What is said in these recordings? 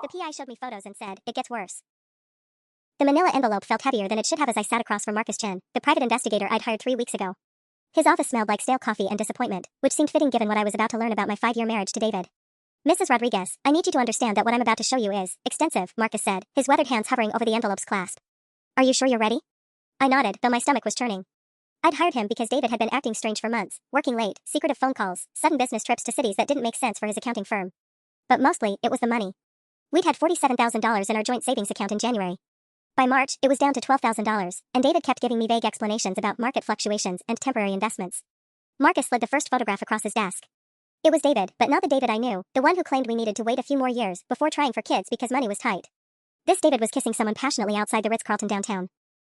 The PI showed me photos and said, it gets worse. The manila envelope felt heavier than it should have as I sat across from Marcus Chin, the private investigator I'd hired 3 weeks ago. His office smelled like stale coffee and disappointment, which seemed fitting given what I was about to learn about my 5-year marriage to David. Mrs. Rodriguez, I need you to understand that what I'm about to show you is extensive, Marcus said, his weathered hands hovering over the envelope's clasp. Are you sure you're ready? I nodded, though my stomach was churning. I'd hired him because David had been acting strange for months, working late, secretive phone calls, sudden business trips to cities that didn't make sense for his accounting firm. But mostly, it was the money. We'd had $47,000 in our joint savings account in January. By March, it was down to $12,000, and David kept giving me vague explanations about market fluctuations and temporary investments. Marcus slid the first photograph across his desk. It was David, but not the David I knew, the one who claimed we needed to wait a few more years before trying for kids because money was tight. This David was kissing someone passionately outside the Ritz-Carlton downtown.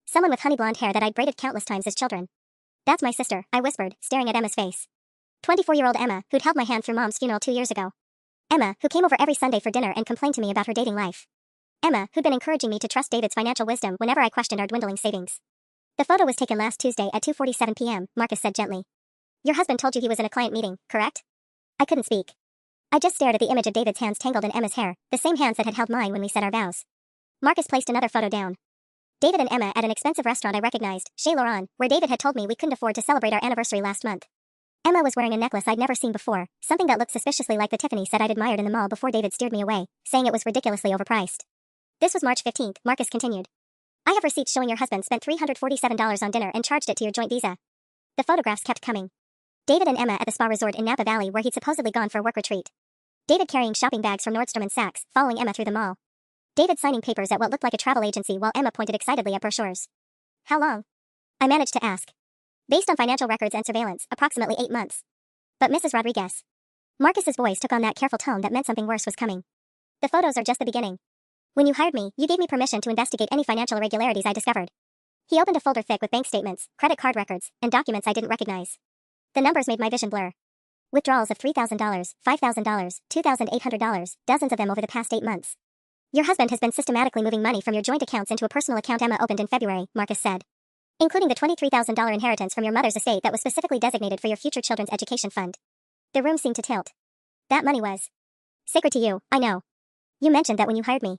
Someone with honey blonde hair that I'd braided countless times as children. That's my sister, I whispered, staring at Emma's face. 24-year-old Emma, who'd held my hand through Mom's funeral 2 years ago. Emma, who came over every Sunday for dinner and complained to me about her dating life. Emma, who'd been encouraging me to trust David's financial wisdom whenever I questioned our dwindling savings. The photo was taken last Tuesday at 2:47 p.m., Marcus said gently. Your husband told you he was in a client meeting, correct? I couldn't speak. I just stared at the image of David's hands tangled in Emma's hair, the same hands that had held mine when we said our vows. Marcus placed another photo down. David and Emma at an expensive restaurant I recognized, Chez Laurent, where David had told me we couldn't afford to celebrate our anniversary last month. Emma was wearing a necklace I'd never seen before, something that looked suspiciously like the Tiffany set I'd admired in the mall before David steered me away, saying it was ridiculously overpriced. This was March 15th, Marcus continued. I have receipts showing your husband spent $347 on dinner and charged it to your joint visa. The photographs kept coming. David and Emma at the spa resort in Napa Valley where he'd supposedly gone for a work retreat. David carrying shopping bags from Nordstrom and Saks, following Emma through the mall. David signing papers at what looked like a travel agency while Emma pointed excitedly at brochures. How long? I managed to ask. Based on financial records and surveillance, approximately 8 months. But Mrs. Rodriguez. Marcus's voice took on that careful tone that meant something worse was coming. The photos are just the beginning. When you hired me, you gave me permission to investigate any financial irregularities I discovered. He opened a folder thick with bank statements, credit card records, and documents I didn't recognize. The numbers made my vision blur. Withdrawals of $3,000, $5,000, $2,800, dozens of them over the past 8 months. Your husband has been systematically moving money from your joint accounts into a personal account Emma opened in February, Marcus said. Including the $23,000 inheritance from your mother's estate that was specifically designated for your future children's education fund. The room seemed to tilt. That money was sacred to you, I know. You mentioned that when you hired me.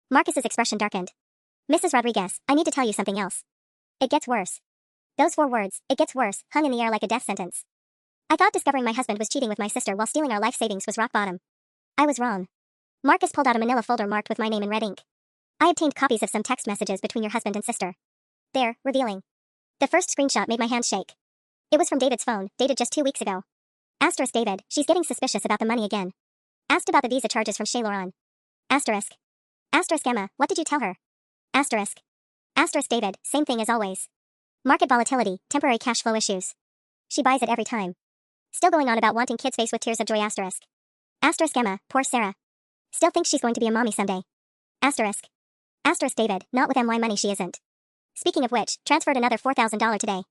Marcus's expression darkened. Mrs. Rodriguez, I need to tell you something else. It gets worse. Those 4 words, it gets worse, hung in the air like a death sentence. I thought discovering my husband was cheating with my sister while stealing our life savings was rock bottom. I was wrong. Marcus pulled out a manila folder marked with my name in red ink. I obtained copies of some text messages between your husband and sister. They're revealing. The first screenshot made my hands shake. It was from David's phone, dated just 2 weeks ago. Asterisk David, she's getting suspicious about the money again. Asked about the visa charges from Chez Laurent. Asterisk. Asterisk Emma, what did you tell her? Asterisk. Asterisk David, same thing as always. Market volatility, temporary cash flow issues. She buys it every time. Still going on about wanting kids face with tears of joy asterisk. Asterisk Emma, poor Sarah. Still thinks she's going to be a mommy someday. Asterisk. Asterisk David, not with MY money she isn't. Speaking of which, transferred another $4,000 today.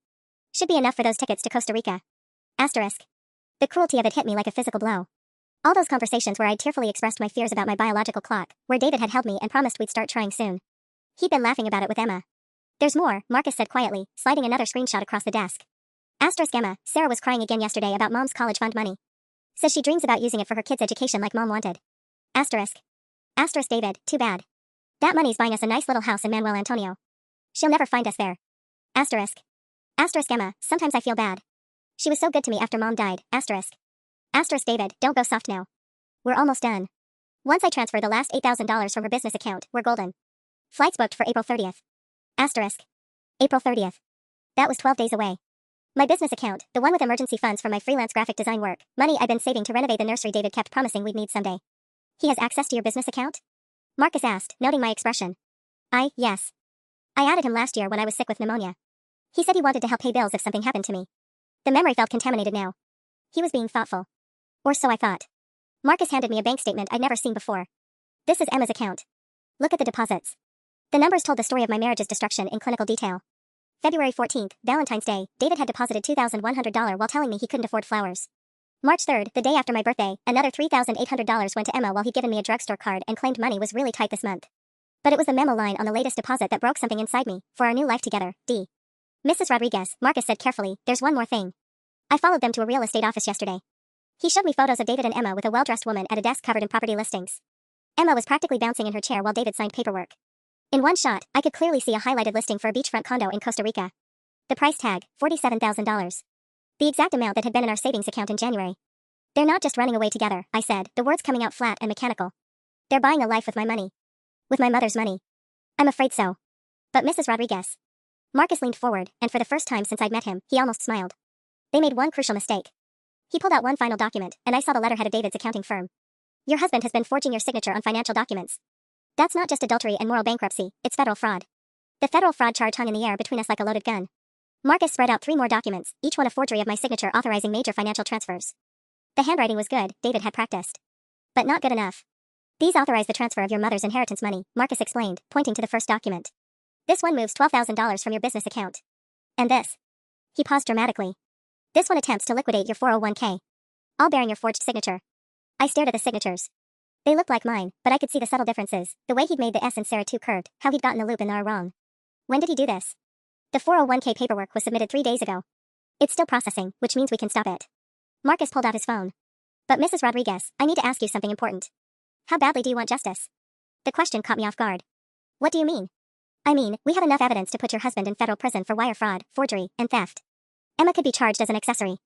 Should be enough for those tickets to Costa Rica. Asterisk. The cruelty of it hit me like a physical blow. All those conversations where I'd tearfully expressed my fears about my biological clock, where David had held me and promised we'd start trying soon. He'd been laughing about it with Emma. There's more, Marcus said quietly, sliding another screenshot across the desk. Asterisk Emma, Sarah was crying again yesterday about Mom's college fund money. Says she dreams about using it for her kids' education like Mom wanted. Asterisk. Asterisk David, too bad. That money's buying us a nice little house in Manuel Antonio. She'll never find us there. Asterisk. Asterisk Emma, sometimes I feel bad. She was so good to me after Mom died, asterisk. Asterisk David, don't go soft now. We're almost done. Once I transfer the last $8,000 from her business account, we're golden. Flights booked for April 30th. Asterisk. April 30th. That was 12 days away. My business account, the one with emergency funds from my freelance graphic design work, money I'd been saving to renovate the nursery David kept promising we'd need someday. He has access to your business account? Marcus asked, noting my expression. Yes. I added him last year when I was sick with pneumonia. He said he wanted to help pay bills if something happened to me. The memory felt contaminated now. He was being thoughtful. Or so I thought. Marcus handed me a bank statement I'd never seen before. This is Emma's account. Look at the deposits. The numbers told the story of my marriage's destruction in clinical detail. February 14th, Valentine's Day, David had deposited $2,100 while telling me he couldn't afford flowers. March 3rd, the day after my birthday, another $3,800 went to Emma while he'd given me a drugstore card and claimed money was really tight this month. But it was the memo line on the latest deposit that broke something inside me, for our new life together, D. Mrs. Rodriguez, Marcus said carefully, there's one more thing. I followed them to a real estate office yesterday. He showed me photos of David and Emma with a well-dressed woman at a desk covered in property listings. Emma was practically bouncing in her chair while David signed paperwork. In one shot, I could clearly see a highlighted listing for a beachfront condo in Costa Rica. The price tag, $47,000. The exact amount that had been in our savings account in January. They're not just running away together, I said, the words coming out flat and mechanical. They're buying a life with my money. With my mother's money. I'm afraid so. But Mrs. Rodriguez. Marcus leaned forward, and for the first time since I'd met him, he almost smiled. They made one crucial mistake. He pulled out one final document, and I saw the letterhead of David's accounting firm. Your husband has been forging your signature on financial documents. That's not just adultery and moral bankruptcy, it's federal fraud. The federal fraud charge hung in the air between us like a loaded gun. Marcus spread out 3 more documents, each one a forgery of my signature authorizing major financial transfers. The handwriting was good, David had practiced. But not good enough. These authorize the transfer of your mother's inheritance money, Marcus explained, pointing to the first document. This one moves $12,000 from your business account. And this. He paused dramatically. This one attempts to liquidate your 401k. All bearing your forged signature. I stared at the signatures. They looked like mine, but I could see the subtle differences, the way he'd made the S and Sarah 2 curved, how he'd gotten the loop and the R wrong. When did he do this? The 401k paperwork was submitted 3 days ago. It's still processing, which means we can stop it. Marcus pulled out his phone. But Mrs. Rodriguez, I need to ask you something important. How badly do you want justice? The question caught me off guard. What do you mean? I mean, we have enough evidence to put your husband in federal prison for wire fraud, forgery, and theft. Emma could be charged as an accessory.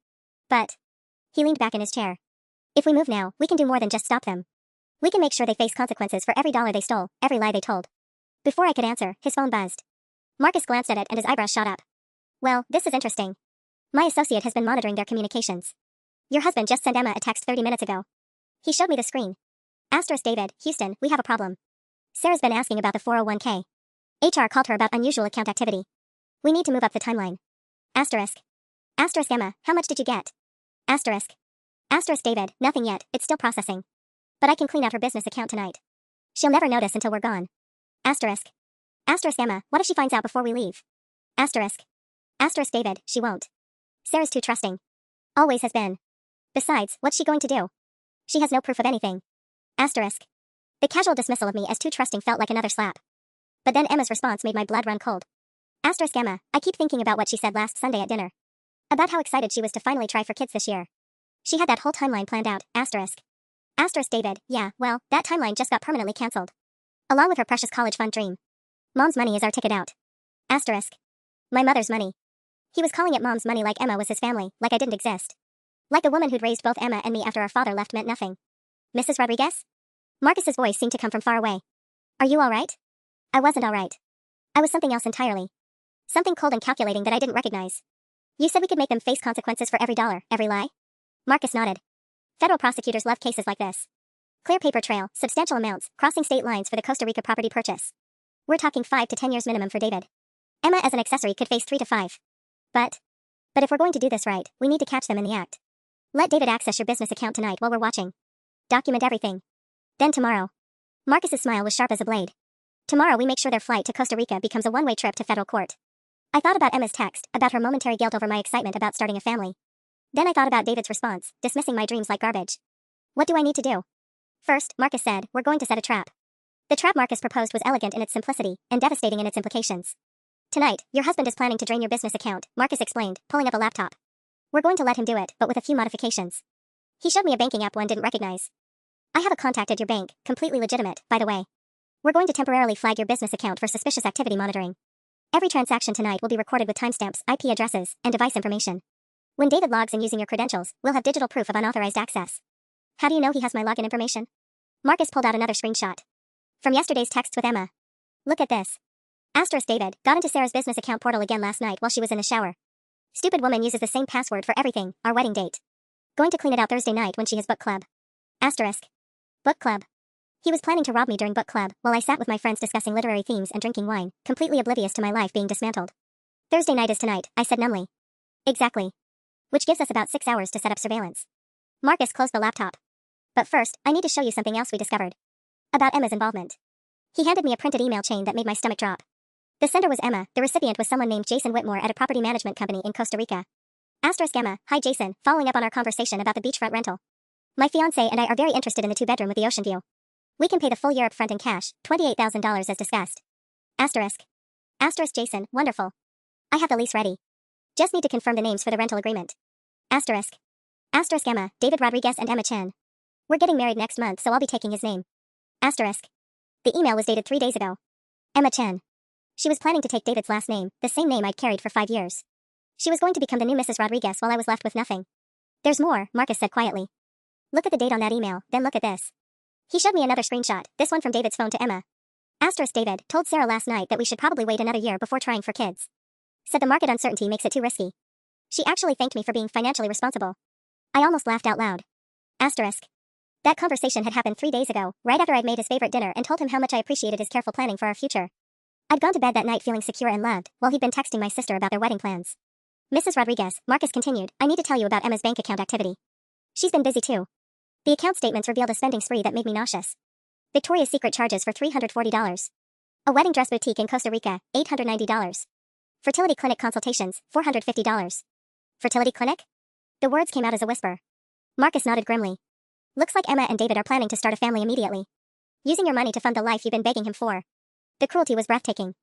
But. He leaned back in his chair. If we move now, we can do more than just stop them. We can make sure they face consequences for every dollar they stole, every lie they told. Before I could answer, his phone buzzed. Marcus glanced at it and his eyebrows shot up. Well, this is interesting. My associate has been monitoring their communications. Your husband just sent Emma a text 30 minutes ago. He showed me the screen. Asterisk David, Houston, we have a problem. Sarah's been asking about the 401k. HR called her about unusual account activity. We need to move up the timeline. Asterisk. Asterisk Emma, how much did you get? Asterisk. Asterisk David, nothing yet, it's still processing. But I can clean out her business account tonight. She'll never notice until we're gone. Asterisk. Asterisk Emma, what if she finds out before we leave? Asterisk. Asterisk David, she won't. Sarah's too trusting. Always has been. Besides, what's she going to do? She has no proof of anything. Asterisk. The casual dismissal of me as too trusting felt like another slap. But then Emma's response made my blood run cold. Asterisk Emma, I keep thinking about what she said last Sunday at dinner. About how excited she was to finally try for kids this year. She had that whole timeline planned out, asterisk. Asterisk David, yeah, well, that timeline just got permanently cancelled. Along with her precious college fund dream. Mom's money is our ticket out. Asterisk. My mother's money. He was calling it Mom's money like Emma was his family, like I didn't exist. Like the woman who'd raised both Emma and me after our father left meant nothing. Mrs. Rodriguez? Marcus's voice seemed to come from far away. Are you all right? I wasn't all right. I was something else entirely. Something cold and calculating that I didn't recognize. You said we could make them face consequences for every dollar, every lie? Marcus nodded. Federal prosecutors love cases like this. Clear paper trail, substantial amounts, crossing state lines for the Costa Rica property purchase. We're talking 5 to 10 years minimum for David. Emma as an accessory could face 3 to 5. But if we're going to do this right, we need to catch them in the act. Let David access your business account tonight while we're watching. Document everything. Then tomorrow. Marcus's smile was sharp as a blade. Tomorrow we make sure their flight to Costa Rica becomes a one-way trip to federal court. I thought about Emma's text, about her momentary guilt over my excitement about starting a family. Then I thought about David's response, dismissing my dreams like garbage. What do I need to do? First, Marcus said, we're going to set a trap. The trap Marcus proposed was elegant in its simplicity, and devastating in its implications. Tonight, your husband is planning to drain your business account, Marcus explained, pulling up a laptop. We're going to let him do it, but with a few modifications. He showed me a banking app one didn't recognize. I have a contact at your bank, completely legitimate, by the way. We're going to temporarily flag your business account for suspicious activity monitoring. Every transaction tonight will be recorded with timestamps, IP addresses, and device information. When David logs in using your credentials, we'll have digital proof of unauthorized access. How do you know he has my login information? Marcus pulled out another screenshot. From yesterday's texts with Emma. Look at this. Asterisk David got into Sarah's business account portal again last night while she was in the shower. Stupid woman uses the same password for everything, our wedding date. Going to clean it out Thursday night when she has book club. Asterisk. Book club. He was planning to rob me during book club while I sat with my friends discussing literary themes and drinking wine, completely oblivious to my life being dismantled. Thursday night is tonight, I said numbly. Exactly. Which gives us about 6 hours to set up surveillance. Marcus closed the laptop. But first, I need to show you something else we discovered. About Emma's involvement. He handed me a printed email chain that made my stomach drop. The sender was Emma, the recipient was someone named Jason Whitmore at a property management company in Costa Rica. Asterisk Emma, hi Jason, following up on our conversation about the beachfront rental. My fiancé and I are very interested in the 2-bedroom with the ocean view. We can pay the full year up front in cash, $28,000 as discussed. Asterisk. Asterisk Jason, wonderful. I have the lease ready. Just need to confirm the names for the rental agreement. Asterisk. Asterisk Emma, David Rodriguez and Emma Chen. We're getting married next month, so I'll be taking his name. Asterisk. The email was dated 3 days ago. Emma Chen. She was planning to take David's last name, the same name I'd carried for 5 years. She was going to become the new Mrs. Rodriguez while I was left with nothing. There's more, Marcus said quietly. Look at the date on that email, then look at this. He showed me another screenshot, this one from David's phone to Emma. Asterisk David told Sarah last night that we should probably wait another year before trying for kids. Said the market uncertainty makes it too risky. She actually thanked me for being financially responsible. I almost laughed out loud. Asterisk. That conversation had happened 3 days ago, right after I'd made his favorite dinner and told him how much I appreciated his careful planning for our future. I'd gone to bed that night feeling secure and loved, while he'd been texting my sister about their wedding plans. Mrs. Rodriguez, Marcus continued, I need to tell you about Emma's bank account activity. She's been busy too. The account statements revealed a spending spree that made me nauseous. Victoria's Secret charges for $340. A wedding dress boutique in Costa Rica, $890. Fertility clinic consultations, $450. Fertility clinic? The words came out as a whisper. Marcus nodded grimly. Looks like Emma and David are planning to start a family immediately. Using your money to fund the life you've been begging him for. The cruelty was breathtaking.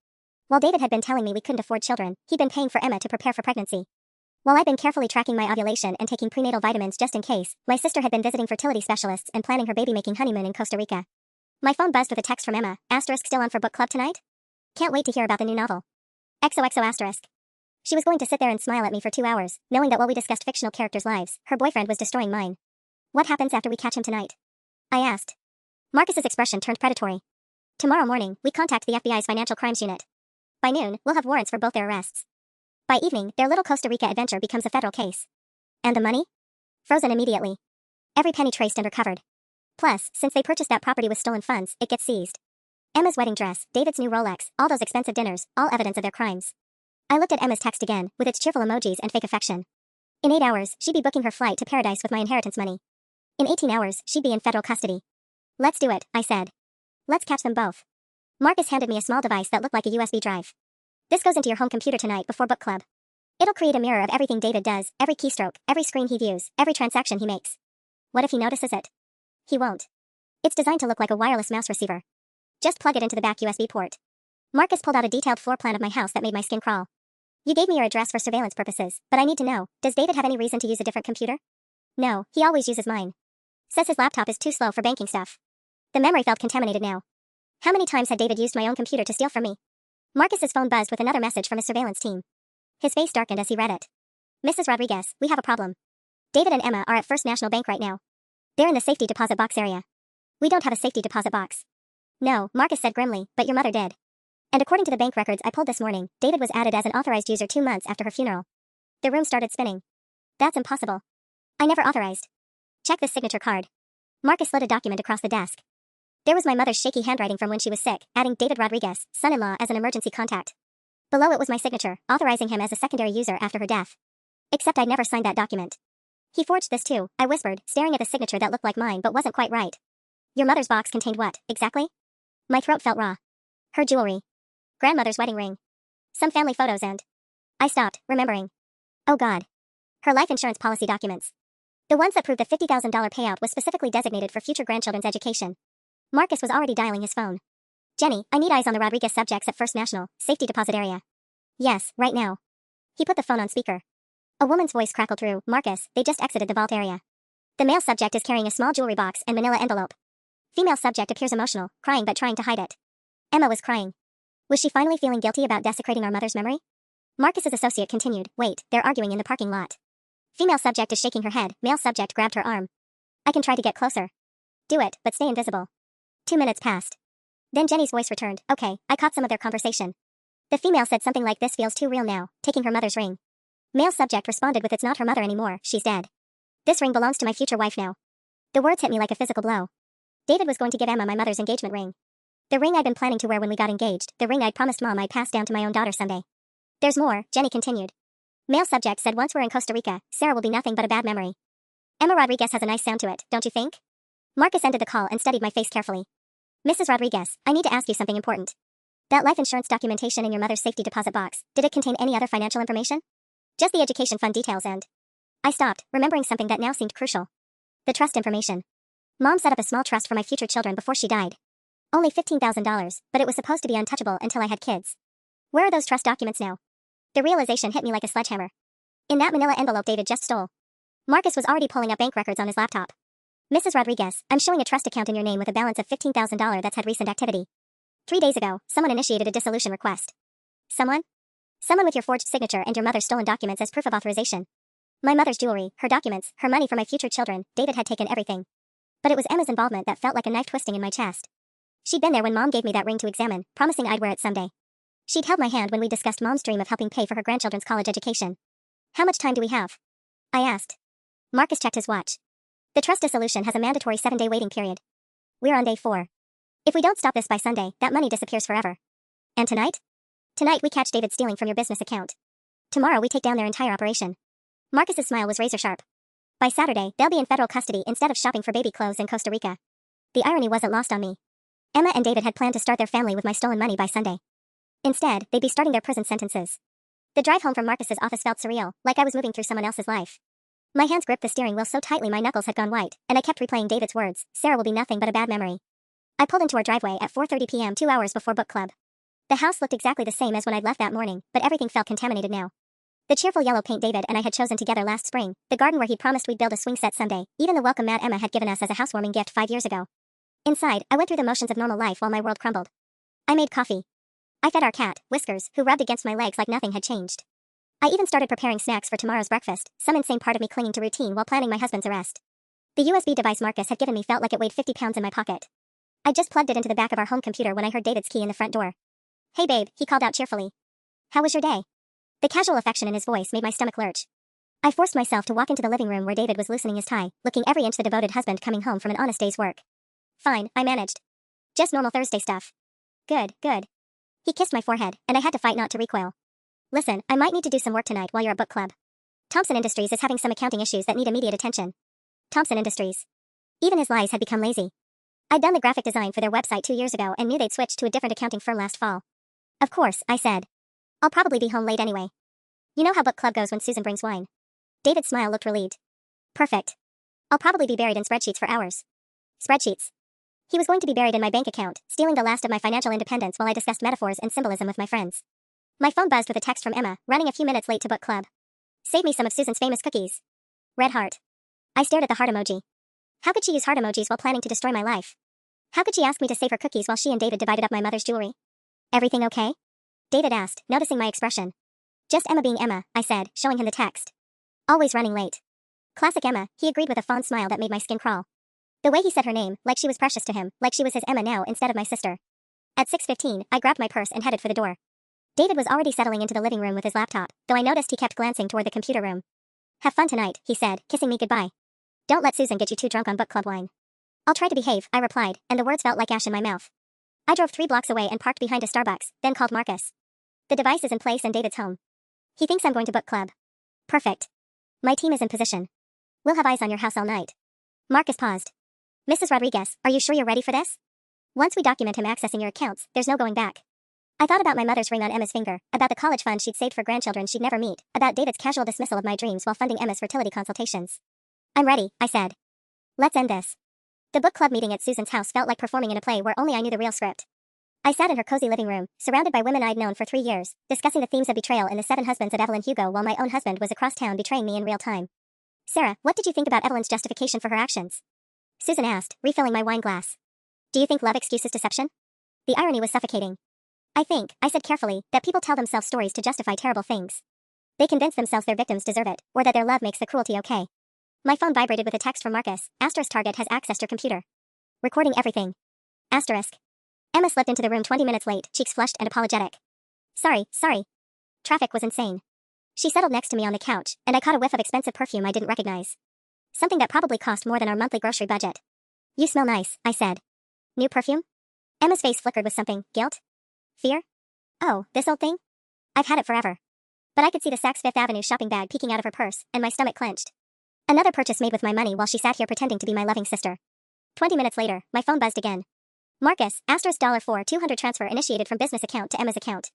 While David had been telling me we couldn't afford children, he'd been paying for Emma to prepare for pregnancy. While I'd been carefully tracking my ovulation and taking prenatal vitamins just in case, my sister had been visiting fertility specialists and planning her baby-making honeymoon in Costa Rica. My phone buzzed with a text from Emma, asterisk still on for book club tonight? Can't wait to hear about the new novel. XOXO asterisk. She was going to sit there and smile at me for 2 hours, knowing that while we discussed fictional characters' lives, her boyfriend was destroying mine. What happens after we catch him tonight? I asked. Marcus's expression turned predatory. Tomorrow morning, we contact the FBI's Financial Crimes Unit. By noon, we'll have warrants for both their arrests. By evening, their little Costa Rica adventure becomes a federal case. And the money? Frozen immediately. Every penny traced and recovered. Plus, since they purchased that property with stolen funds, it gets seized. Emma's wedding dress, David's new Rolex, all those expensive dinners, all evidence of their crimes. I looked at Emma's text again, with its cheerful emojis and fake affection. In 8 hours, she'd be booking her flight to paradise with my inheritance money. In 18 hours, she'd be in federal custody. Let's do it, I said. Let's catch them both. Marcus handed me a small device that looked like a USB drive. This goes into your home computer tonight before book club. It'll create a mirror of everything David does, every keystroke, every screen he views, every transaction he makes. What if he notices it? He won't. It's designed to look like a wireless mouse receiver. Just plug it into the back USB port. Marcus pulled out a detailed floor plan of my house that made my skin crawl. You gave me your address for surveillance purposes, but I need to know, does David have any reason to use a different computer? No, he always uses mine. Says his laptop is too slow for banking stuff. The memory felt contaminated now. How many times had David used my own computer to steal from me? Marcus's phone buzzed with another message from his surveillance team. His face darkened as he read it. Mrs. Rodriguez, we have a problem. David and Emma are at First National Bank right now. They're in the safety deposit box area. We don't have a safety deposit box. No, Marcus said grimly, but your mother did. And according to the bank records I pulled this morning, David was added as an authorized user 2 months after her funeral. The room started spinning. That's impossible. I never authorized. Check this signature card. Marcus slid a document across the desk. There was my mother's shaky handwriting from when she was sick, adding David Rodriguez, son-in-law, as an emergency contact. Below it was my signature, authorizing him as a secondary user after her death. Except I'd never signed that document. He forged this too, I whispered, staring at the signature that looked like mine but wasn't quite right. Your mother's box contained what, exactly? My throat felt raw. Her jewelry. Grandmother's wedding ring. Some family photos and... I stopped, remembering. Oh God. Her life insurance policy documents. The ones that proved the $50,000 payout was specifically designated for future grandchildren's education. Marcus was already dialing his phone. Jenny, I need eyes on the Rodriguez subjects at First National, safety deposit area. Yes, right now. He put the phone on speaker. A woman's voice crackled through, Marcus, they just exited the vault area. The male subject is carrying a small jewelry box and manila envelope. Female subject appears emotional, crying but trying to hide it. Emma was crying. Was she finally feeling guilty about desecrating our mother's memory? Marcus's associate continued, wait, they're arguing in the parking lot. Female subject is shaking her head, male subject grabbed her arm. I can try to get closer. Do it, but stay invisible. 2 minutes passed. Then Jenny's voice returned, okay, I caught some of their conversation. The female said something like this feels too real now, taking her mother's ring. Male subject responded with it's not her mother anymore, she's dead. This ring belongs to my future wife now. The words hit me like a physical blow. David was going to give Emma my mother's engagement ring. The ring I'd been planning to wear when we got engaged, the ring I'd promised Mom I'd pass down to my own daughter someday. There's more, Jenny continued. Male subject said once we're in Costa Rica, Sarah will be nothing but a bad memory. Emma Rodriguez has a nice sound to it, don't you think? Marcus ended the call and studied my face carefully. Mrs. Rodriguez, I need to ask you something important. That life insurance documentation in your mother's safety deposit box, did it contain any other financial information? Just the education fund details and... I stopped, remembering something that now seemed crucial. The trust information. Mom set up a small trust for my future children before she died. Only $15,000, but it was supposed to be untouchable until I had kids. Where are those trust documents now? The realization hit me like a sledgehammer. In that manila envelope David just stole. Marcus was already pulling up bank records on his laptop. Mrs. Rodriguez, I'm showing a trust account in your name with a balance of $15,000 that's had recent activity. 3 days ago, someone initiated a dissolution request. Someone? Someone with your forged signature and your mother's stolen documents as proof of authorization. My mother's jewelry, her documents, her money for my future children, David had taken everything. But it was Emma's involvement that felt like a knife twisting in my chest. She'd been there when Mom gave me that ring to examine, promising I'd wear it someday. She'd held my hand when we discussed Mom's dream of helping pay for her grandchildren's college education. How much time do we have? I asked. Marcus checked his watch. The trust dissolution has a mandatory 7-day waiting period. We're on day 4. If we don't stop this by Sunday, that money disappears forever. And tonight? Tonight we catch David stealing from your business account. Tomorrow we take down their entire operation. Marcus's smile was razor sharp. By Saturday, they'll be in federal custody instead of shopping for baby clothes in Costa Rica. The irony wasn't lost on me. Emma and David had planned to start their family with my stolen money by Sunday. Instead, they'd be starting their prison sentences. The drive home from Marcus's office felt surreal, like I was moving through someone else's life. My hands gripped the steering wheel so tightly my knuckles had gone white, and I kept replaying David's words, Sarah will be nothing but a bad memory. I pulled into our driveway at 4:30 p.m. 2 hours before book club. The house looked exactly the same as when I'd left that morning, but everything felt contaminated now. The cheerful yellow paint David and I had chosen together last spring, the garden where he'd promised we'd build a swing set someday, even the welcome mat Emma had given us as a housewarming gift 5 years ago. Inside, I went through the motions of normal life while my world crumbled. I made coffee. I fed our cat, Whiskers, who rubbed against my legs like nothing had changed. I even started preparing snacks for tomorrow's breakfast, some insane part of me clinging to routine while planning my husband's arrest. The USB device Marcus had given me felt like it weighed 50 pounds in my pocket. I just plugged it into the back of our home computer when I heard David's key in the front door. Hey babe, he called out cheerfully. How was your day? The casual affection in his voice made my stomach lurch. I forced myself to walk into the living room where David was loosening his tie, looking every inch the devoted husband coming home from an honest day's work. Fine, I managed. Just normal Thursday stuff. Good, good. He kissed my forehead, and I had to fight not to recoil. Listen, I might need to do some work tonight while you're at book club. Thompson Industries is having some accounting issues that need immediate attention. Thompson Industries. Even his lies had become lazy. I'd done the graphic design for their website 2 years ago and knew they'd switched to a different accounting firm last fall. Of course, I said. I'll probably be home late anyway. You know how book club goes when Susan brings wine. David's smile looked relieved. Perfect. I'll probably be buried in spreadsheets for hours. Spreadsheets. He was going to be buried in my bank account, stealing the last of my financial independence while I discussed metaphors and symbolism with my friends. My phone buzzed with a text from Emma, running a few minutes late to book club. Save me some of Susan's famous cookies. Red heart. I stared at the heart emoji. How could she use heart emojis while planning to destroy my life? How could she ask me to save her cookies while she and David divided up my mother's jewelry? Everything okay? David asked, noticing my expression. Just Emma being Emma, I said, showing him the text. Always running late. Classic Emma, he agreed with a fond smile that made my skin crawl. The way he said her name, like she was precious to him, like she was his Emma now instead of my sister. At 6:15, I grabbed my purse and headed for the door. David was already settling into the living room with his laptop, though I noticed he kept glancing toward the computer room. Have fun tonight, he said, kissing me goodbye. Don't let Susan get you too drunk on book club wine. I'll try to behave, I replied, and the words felt like ash in my mouth. I drove 3 blocks away and parked behind a Starbucks, then called Marcus. The device is in place and David's home. He thinks I'm going to book club. Perfect. My team is in position. We'll have eyes on your house all night. Marcus paused. Mrs. Rodriguez, are you sure you're ready for this? Once we document him accessing your accounts, there's no going back. I thought about my mother's ring on Emma's finger, about the college fund she'd saved for grandchildren she'd never meet, about David's casual dismissal of my dreams while funding Emma's fertility consultations. I'm ready, I said. Let's end this. The book club meeting at Susan's house felt like performing in a play where only I knew the real script. I sat in her cozy living room, surrounded by women I'd known for 3 years, discussing the themes of betrayal in the 7 husbands of Evelyn Hugo while my own husband was across town betraying me in real time. Sarah, what did you think about Evelyn's justification for her actions? Susan asked, refilling my wine glass. Do you think love excuses deception? The irony was suffocating. I think, I said carefully, that people tell themselves stories to justify terrible things. They convince themselves their victims deserve it, or that their love makes the cruelty okay. My phone vibrated with a text from Marcus. Asterisk target has accessed your computer. Recording everything. Asterisk. Emma slipped into the room 20 minutes late, cheeks flushed and apologetic. Sorry. Traffic was insane. She settled next to me on the couch, and I caught a whiff of expensive perfume I didn't recognize. Something that probably cost more than our monthly grocery budget. You smell nice, I said. New perfume? Emma's face flickered with something. Guilt? Fear? Oh, this old thing? I've had it forever. But I could see the Saks Fifth Avenue shopping bag peeking out of her purse, and my stomach clenched. Another purchase made with my money while she sat here pretending to be my loving sister. 20 minutes later, my phone buzzed again. Marcus, asterisk $4 200 transfer initiated from business account to Emma's account.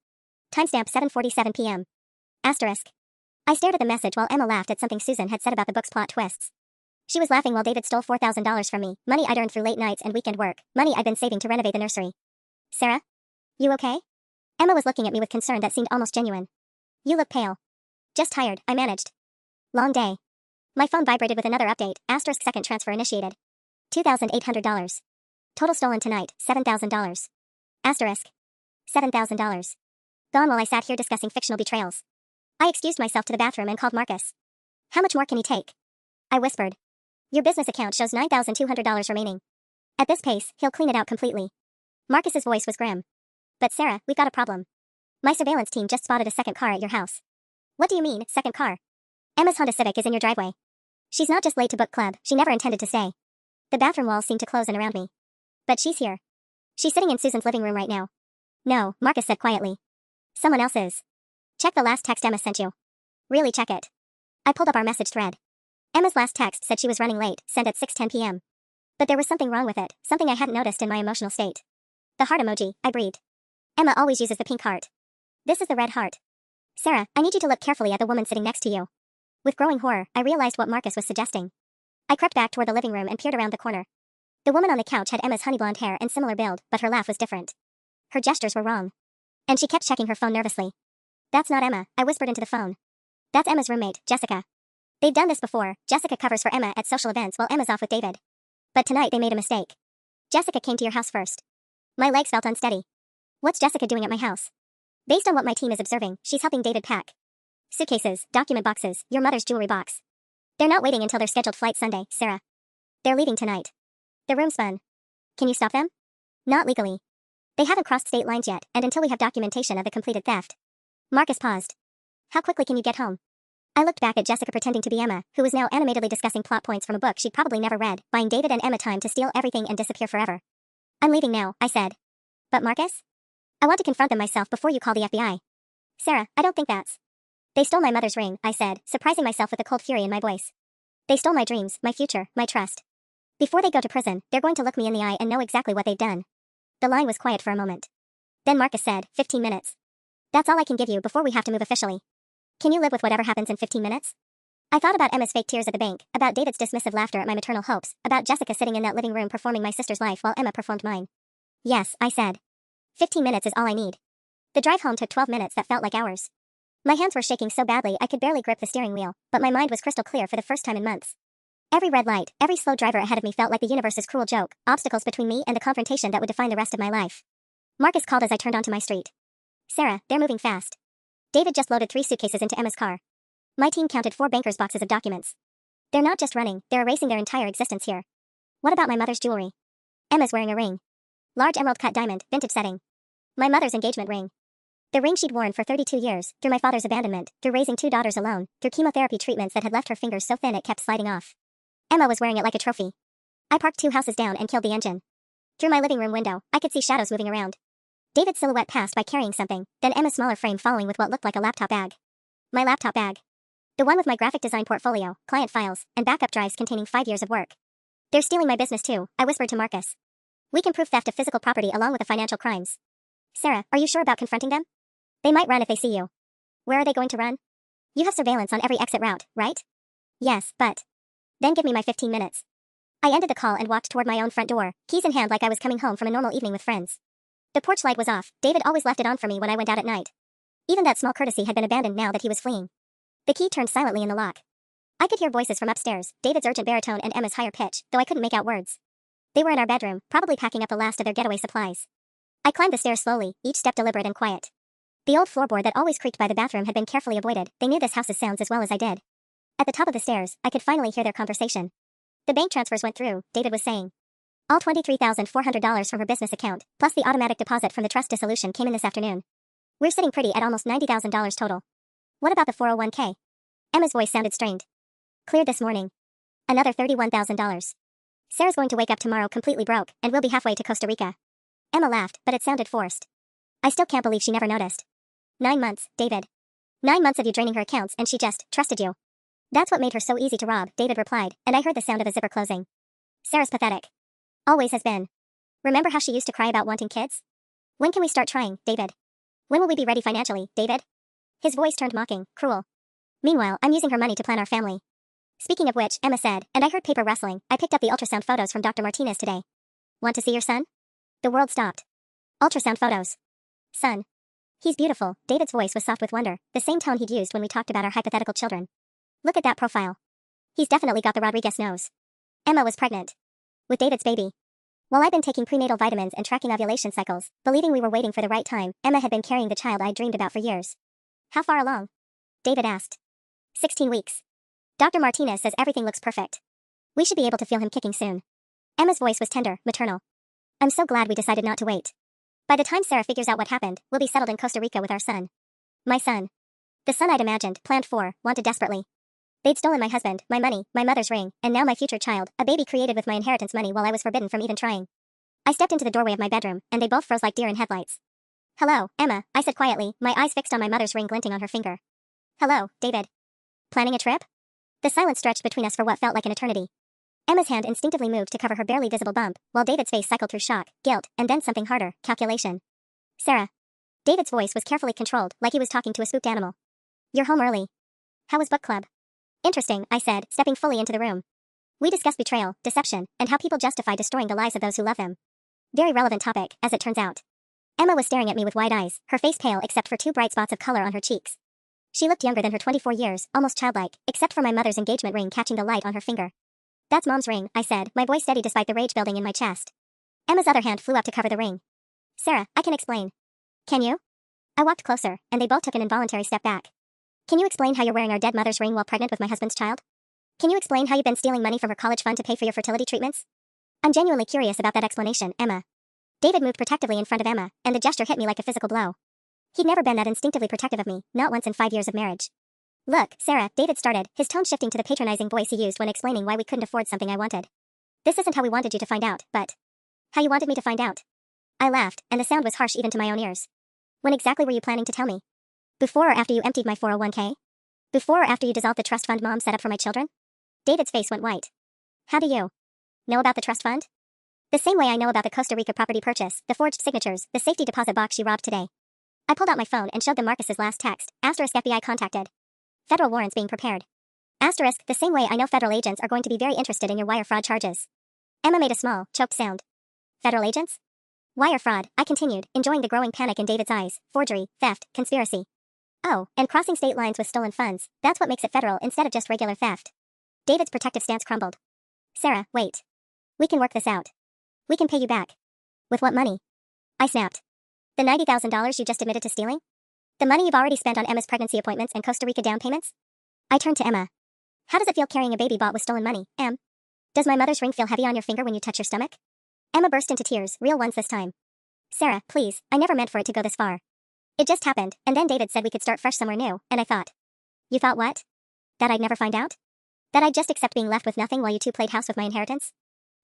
Timestamp 7:47 p.m. Asterisk. I stared at the message while Emma laughed at something Susan had said about the book's plot twists. She was laughing while David stole $4,000 from me, money I'd earned through late nights and weekend work, money I'd been saving to renovate the nursery. Sarah? You okay? Emma was looking at me with concern that seemed almost genuine. You look pale. Just tired, I managed. Long day. My phone vibrated with another update, asterisk second transfer initiated. $2,800. Total stolen tonight, $7,000. Asterisk. $7,000. Gone while I sat here discussing fictional betrayals. I excused myself to the bathroom and called Marcus. How much more can he take? I whispered. Your business account shows $9,200 remaining. At this pace, he'll clean it out completely. Marcus's voice was grim. But Sarah, we've got a problem. My surveillance team just spotted a second car at your house. What do you mean, second car? Emma's Honda Civic is in your driveway. She's not just late to book club, she never intended to stay. The bathroom walls seemed to close in around me. But she's here. She's sitting in Susan's living room right now. No, Marcus said quietly. Someone else is. Check the last text Emma sent you. Really check it. I pulled up our message thread. Emma's last text said she was running late, sent at 6:10 p.m. But there was something wrong with it, something I hadn't noticed in my emotional state. The heart emoji, I breathed. Emma always uses the pink heart. This is the red heart. Sarah, I need you to look carefully at the woman sitting next to you. With growing horror, I realized what Marcus was suggesting. I crept back toward the living room and peered around the corner. The woman on the couch had Emma's honey blonde hair and similar build, but her laugh was different. Her gestures were wrong. And she kept checking her phone nervously. That's not Emma, I whispered into the phone. That's Emma's roommate, Jessica. They've done this before. Jessica covers for Emma at social events while Emma's off with David. But tonight they made a mistake. Jessica came to your house first. My legs felt unsteady. What's Jessica doing at my house? Based on what my team is observing, she's helping David pack suitcases, document boxes, your mother's jewelry box. They're not waiting until their scheduled flight Sunday, Sarah. They're leaving tonight. The room's fun. Can you stop them? Not legally. They haven't crossed state lines yet, and until we have documentation of the completed theft. Marcus paused. How quickly can you get home? I looked back at Jessica pretending to be Emma, who was now animatedly discussing plot points from a book she'd probably never read, buying David and Emma time to steal everything and disappear forever. I'm leaving now, I said. But Marcus? I want to confront them myself before you call the FBI. Sarah, I don't think that's. They stole my mother's ring, I said, surprising myself with a cold fury in my voice. They stole my dreams, my future, my trust. Before they go to prison, they're going to look me in the eye and know exactly what they've done. The line was quiet for a moment. Then Marcus said, 15 minutes. That's all I can give you before we have to move officially. Can you live with whatever happens in 15 minutes? I thought about Emma's fake tears at the bank, about David's dismissive laughter at my maternal hopes, about Jessica sitting in that living room performing my sister's life while Emma performed mine. Yes, I said. 15 minutes is all I need. The drive home took 12 minutes that felt like hours. My hands were shaking so badly I could barely grip the steering wheel, but my mind was crystal clear for the first time in months. Every red light, every slow driver ahead of me felt like the universe's cruel joke, obstacles between me and the confrontation that would define the rest of my life. Marcus called as I turned onto my street. Sarah, they're moving fast. David just loaded 3 suitcases into Emma's car. My team counted 4 banker's boxes of documents. They're not just running, they're erasing their entire existence here. What about my mother's jewelry? Emma's wearing a ring. Large emerald cut diamond, vintage setting. My mother's engagement ring. The ring she'd worn for 32 years, through my father's abandonment, through raising 2 daughters alone, through chemotherapy treatments that had left her fingers so thin it kept sliding off. Emma was wearing it like a trophy. I parked 2 houses down and killed the engine. Through my living room window, I could see shadows moving around. David's silhouette passed by carrying something, then Emma's smaller frame following with what looked like a laptop bag. My laptop bag. The one with my graphic design portfolio, client files, and backup drives containing 5 years of work. They're stealing my business too, I whispered to Marcus. We can prove theft of physical property along with the financial crimes. Sarah, are you sure about confronting them? They might run if they see you. Where are they going to run? You have surveillance on every exit route, right? Yes, but. Then give me my 15 minutes. I ended the call and walked toward my own front door, keys in hand like I was coming home from a normal evening with friends. The porch light was off. David always left it on for me when I went out at night. Even that small courtesy had been abandoned now that he was fleeing. The key turned silently in the lock. I could hear voices from upstairs, David's urgent baritone and Emma's higher pitch, though I couldn't make out words. They were in our bedroom, probably packing up the last of their getaway supplies. I climbed the stairs slowly, each step deliberate and quiet. The old floorboard that always creaked by the bathroom had been carefully avoided. They knew this house's sounds as well as I did. At the top of the stairs, I could finally hear their conversation. The bank transfers went through, David was saying. All $23,400 from her business account, plus the automatic deposit from the trust dissolution came in this afternoon. We're sitting pretty at almost $90,000 total. What about the 401k? Emma's voice sounded strained. Cleared this morning. Another $31,000. Sarah's going to wake up tomorrow completely broke, and we'll be halfway to Costa Rica. Emma laughed, but it sounded forced. I still can't believe she never noticed. 9 months, David. 9 months of you draining her accounts and she just trusted you. That's what made her so easy to rob, David replied, and I heard the sound of a zipper closing. Sarah's pathetic. Always has been. Remember how she used to cry about wanting kids? When can we start trying, David? When will we be ready financially, David? His voice turned mocking, cruel. Meanwhile, I'm using her money to plan our family. Speaking of which, Emma said, and I heard paper rustling, I picked up the ultrasound photos from Dr. Martinez today. Want to see your son? The world stopped. Ultrasound photos. Son. He's beautiful, David's voice was soft with wonder, the same tone he'd used when we talked about our hypothetical children. Look at that profile. He's definitely got the Rodriguez nose. Emma was pregnant. with David's baby. While I'd been taking prenatal vitamins and tracking ovulation cycles, believing we were waiting for the right time, Emma had been carrying the child I'd dreamed about for years. How far along? David asked. 16 weeks. Dr. Martinez says everything looks perfect. We should be able to feel him kicking soon. Emma's voice was tender, maternal. I'm so glad we decided not to wait. By the time Sarah figures out what happened, we'll be settled in Costa Rica with our son. My son. The son I'd imagined, planned for, wanted desperately. They'd stolen my husband, my money, my mother's ring, and now my future child, a baby created with my inheritance money while I was forbidden from even trying. I stepped into the doorway of my bedroom, and they both froze like deer in headlights. Hello, Emma, I said quietly, my eyes fixed on my mother's ring glinting on her finger. Hello, David. Planning a trip? The silence stretched between us for what felt like an eternity. Emma's hand instinctively moved to cover her barely visible bump, while David's face cycled through shock, guilt, and then something harder, calculation. Sarah. David's voice was carefully controlled, like he was talking to a spooked animal. You're home early. How was book club? Interesting, I said, stepping fully into the room. We discussed betrayal, deception, and how people justify destroying the lives of those who love them. Very relevant topic, as it turns out. Emma was staring at me with wide eyes, her face pale except for 2 bright spots of color on her cheeks. She looked younger than her 24 years, almost childlike, except for my mother's engagement ring catching the light on her finger. That's Mom's ring, I said, my voice steady despite the rage building in my chest. Emma's other hand flew up to cover the ring. Sarah, I can explain. Can you? I walked closer, and they both took an involuntary step back. Can you explain how you're wearing our dead mother's ring while pregnant with my husband's child? Can you explain how you've been stealing money from her college fund to pay for your fertility treatments? I'm genuinely curious about that explanation, Emma. David moved protectively in front of Emma, and the gesture hit me like a physical blow. He'd never been that instinctively protective of me, not once in 5 years of marriage. Look, Sarah, David started, his tone shifting to the patronizing voice he used when explaining why we couldn't afford something I wanted. This isn't how we wanted you to find out, but how you wanted me to find out. I laughed, and the sound was harsh even to my own ears. When exactly were you planning to tell me? Before or after you emptied my 401k? Before or after you dissolved the trust fund Mom set up for my children? David's face went white. How do you know about the trust fund? The same way I know about the Costa Rica property purchase, the forged signatures, the safety deposit box she robbed today. I pulled out my phone and showed them Marcus's last text, asterisk FBI contacted. Federal warrants being prepared. Asterisk, the same way I know federal agents are going to be very interested in your wire fraud charges. Emma made a small, choked sound. Federal agents? Wire fraud, I continued, enjoying the growing panic in David's eyes, forgery, theft, conspiracy. Oh, and crossing state lines with stolen funds, that's what makes it federal instead of just regular theft. David's protective stance crumbled. Sarah, wait. We can work this out. We can pay you back. With what money? I snapped. The $90,000 you just admitted to stealing? The money you've already spent on Emma's pregnancy appointments and Costa Rica down payments? I turned to Emma. How does it feel carrying a baby bought with stolen money, Em? Does my mother's ring feel heavy on your finger when you touch your stomach? Emma burst into tears, real ones this time. Sarah, please, I never meant for it to go this far. It just happened, and then David said we could start fresh somewhere new, and I thought. You thought what? That I'd never find out? That I'd just accept being left with nothing while you two played house with my inheritance?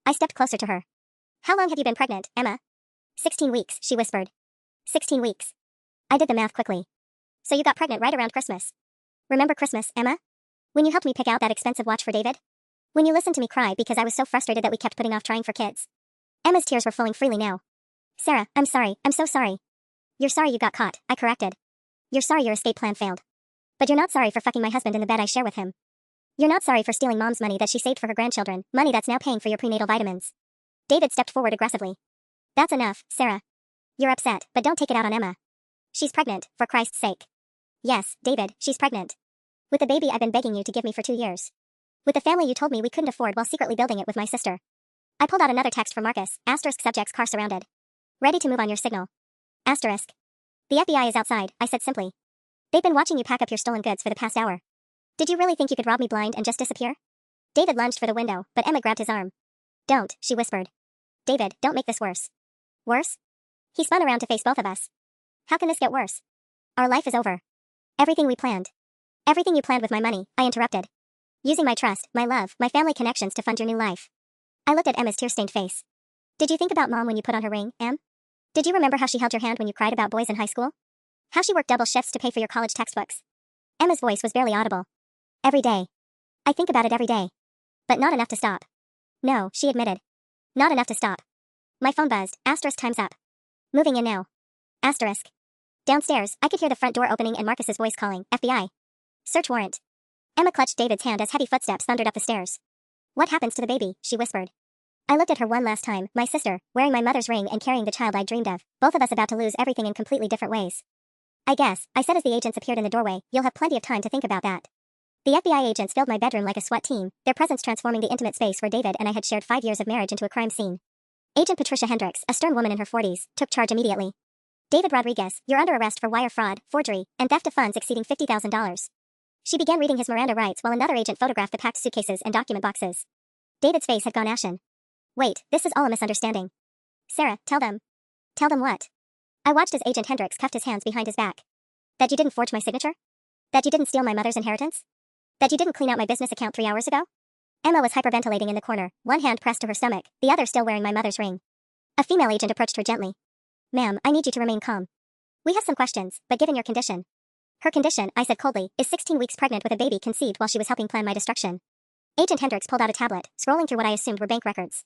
I stepped closer to her. How long have you been pregnant, Emma? 16 weeks, she whispered. 16 weeks. I did the math quickly. So you got pregnant right around Christmas. Remember Christmas, Emma? When you helped me pick out that expensive watch for David? When you listened to me cry because I was so frustrated that we kept putting off trying for kids? Emma's tears were flowing freely now. Sarah, I'm sorry, I'm so sorry. You're sorry you got caught, I corrected. You're sorry your escape plan failed. But you're not sorry for fucking my husband in the bed I share with him. You're not sorry for stealing Mom's money that she saved for her grandchildren, money that's now paying for your prenatal vitamins. David stepped forward aggressively. That's enough, Sarah. You're upset, but don't take it out on Emma. She's pregnant, for Christ's sake. Yes, David, she's pregnant. With the baby I've been begging you to give me for 2 years. With the family you told me we couldn't afford while secretly building it with my sister. I pulled out another text from Marcus, asterisk subjects car surrounded. Ready to move on your signal. Asterisk. The FBI is outside, I said simply. They've been watching you pack up your stolen goods for the past hour. Did you really think you could rob me blind and just disappear? David lunged for the window, but Emma grabbed his arm. Don't, she whispered. David, don't make this worse. Worse? He spun around to face both of us. How can this get worse? Our life is over. Everything we planned. Everything you planned with my money, I interrupted. Using my trust, my love, my family connections to fund your new life. I looked at Emma's tear-stained face. Did you think about Mom when you put on her ring, Em? Did you remember how she held your hand when you cried about boys in high school? How she worked double shifts to pay for your college textbooks? Emma's voice was barely audible. Every day. I think about it every day. But not enough to stop. No, she admitted. Not enough to stop. My phone buzzed, asterisk time's up. Moving in now. Asterisk. Downstairs, I could hear the front door opening and Marcus's voice calling, FBI. Search warrant. Emma clutched David's hand as heavy footsteps thundered up the stairs. What happens to the baby, she whispered. I looked at her one last time, my sister, wearing my mother's ring and carrying the child I'd dreamed of, both of us about to lose everything in completely different ways. I guess, I said as the agents appeared in the doorway, you'll have plenty of time to think about that. The FBI agents filled my bedroom like a SWAT team, their presence transforming the intimate space where David and I had shared 5 years of marriage into a crime scene. Agent Patricia Hendricks, a stern woman in her 40s, took charge immediately. David Rodriguez, you're under arrest for wire fraud, forgery, and theft of funds exceeding $50,000. She began reading his Miranda rights while another agent photographed the packed suitcases and document boxes. David's face had gone ashen. Wait, this is all a misunderstanding. Sarah, tell them. Tell them what? I watched as Agent Hendricks cuffed his hands behind his back. That you didn't forge my signature? That you didn't steal my mother's inheritance? That you didn't clean out my business account 3 hours ago? Emma was hyperventilating in the corner, one hand pressed to her stomach, the other still wearing my mother's ring. A female agent approached her gently. Ma'am, I need you to remain calm. We have some questions, but given your condition. Her condition, I said coldly, is 16 weeks pregnant with a baby conceived while she was helping plan my destruction. Agent Hendricks pulled out a tablet, scrolling through what I assumed were bank records.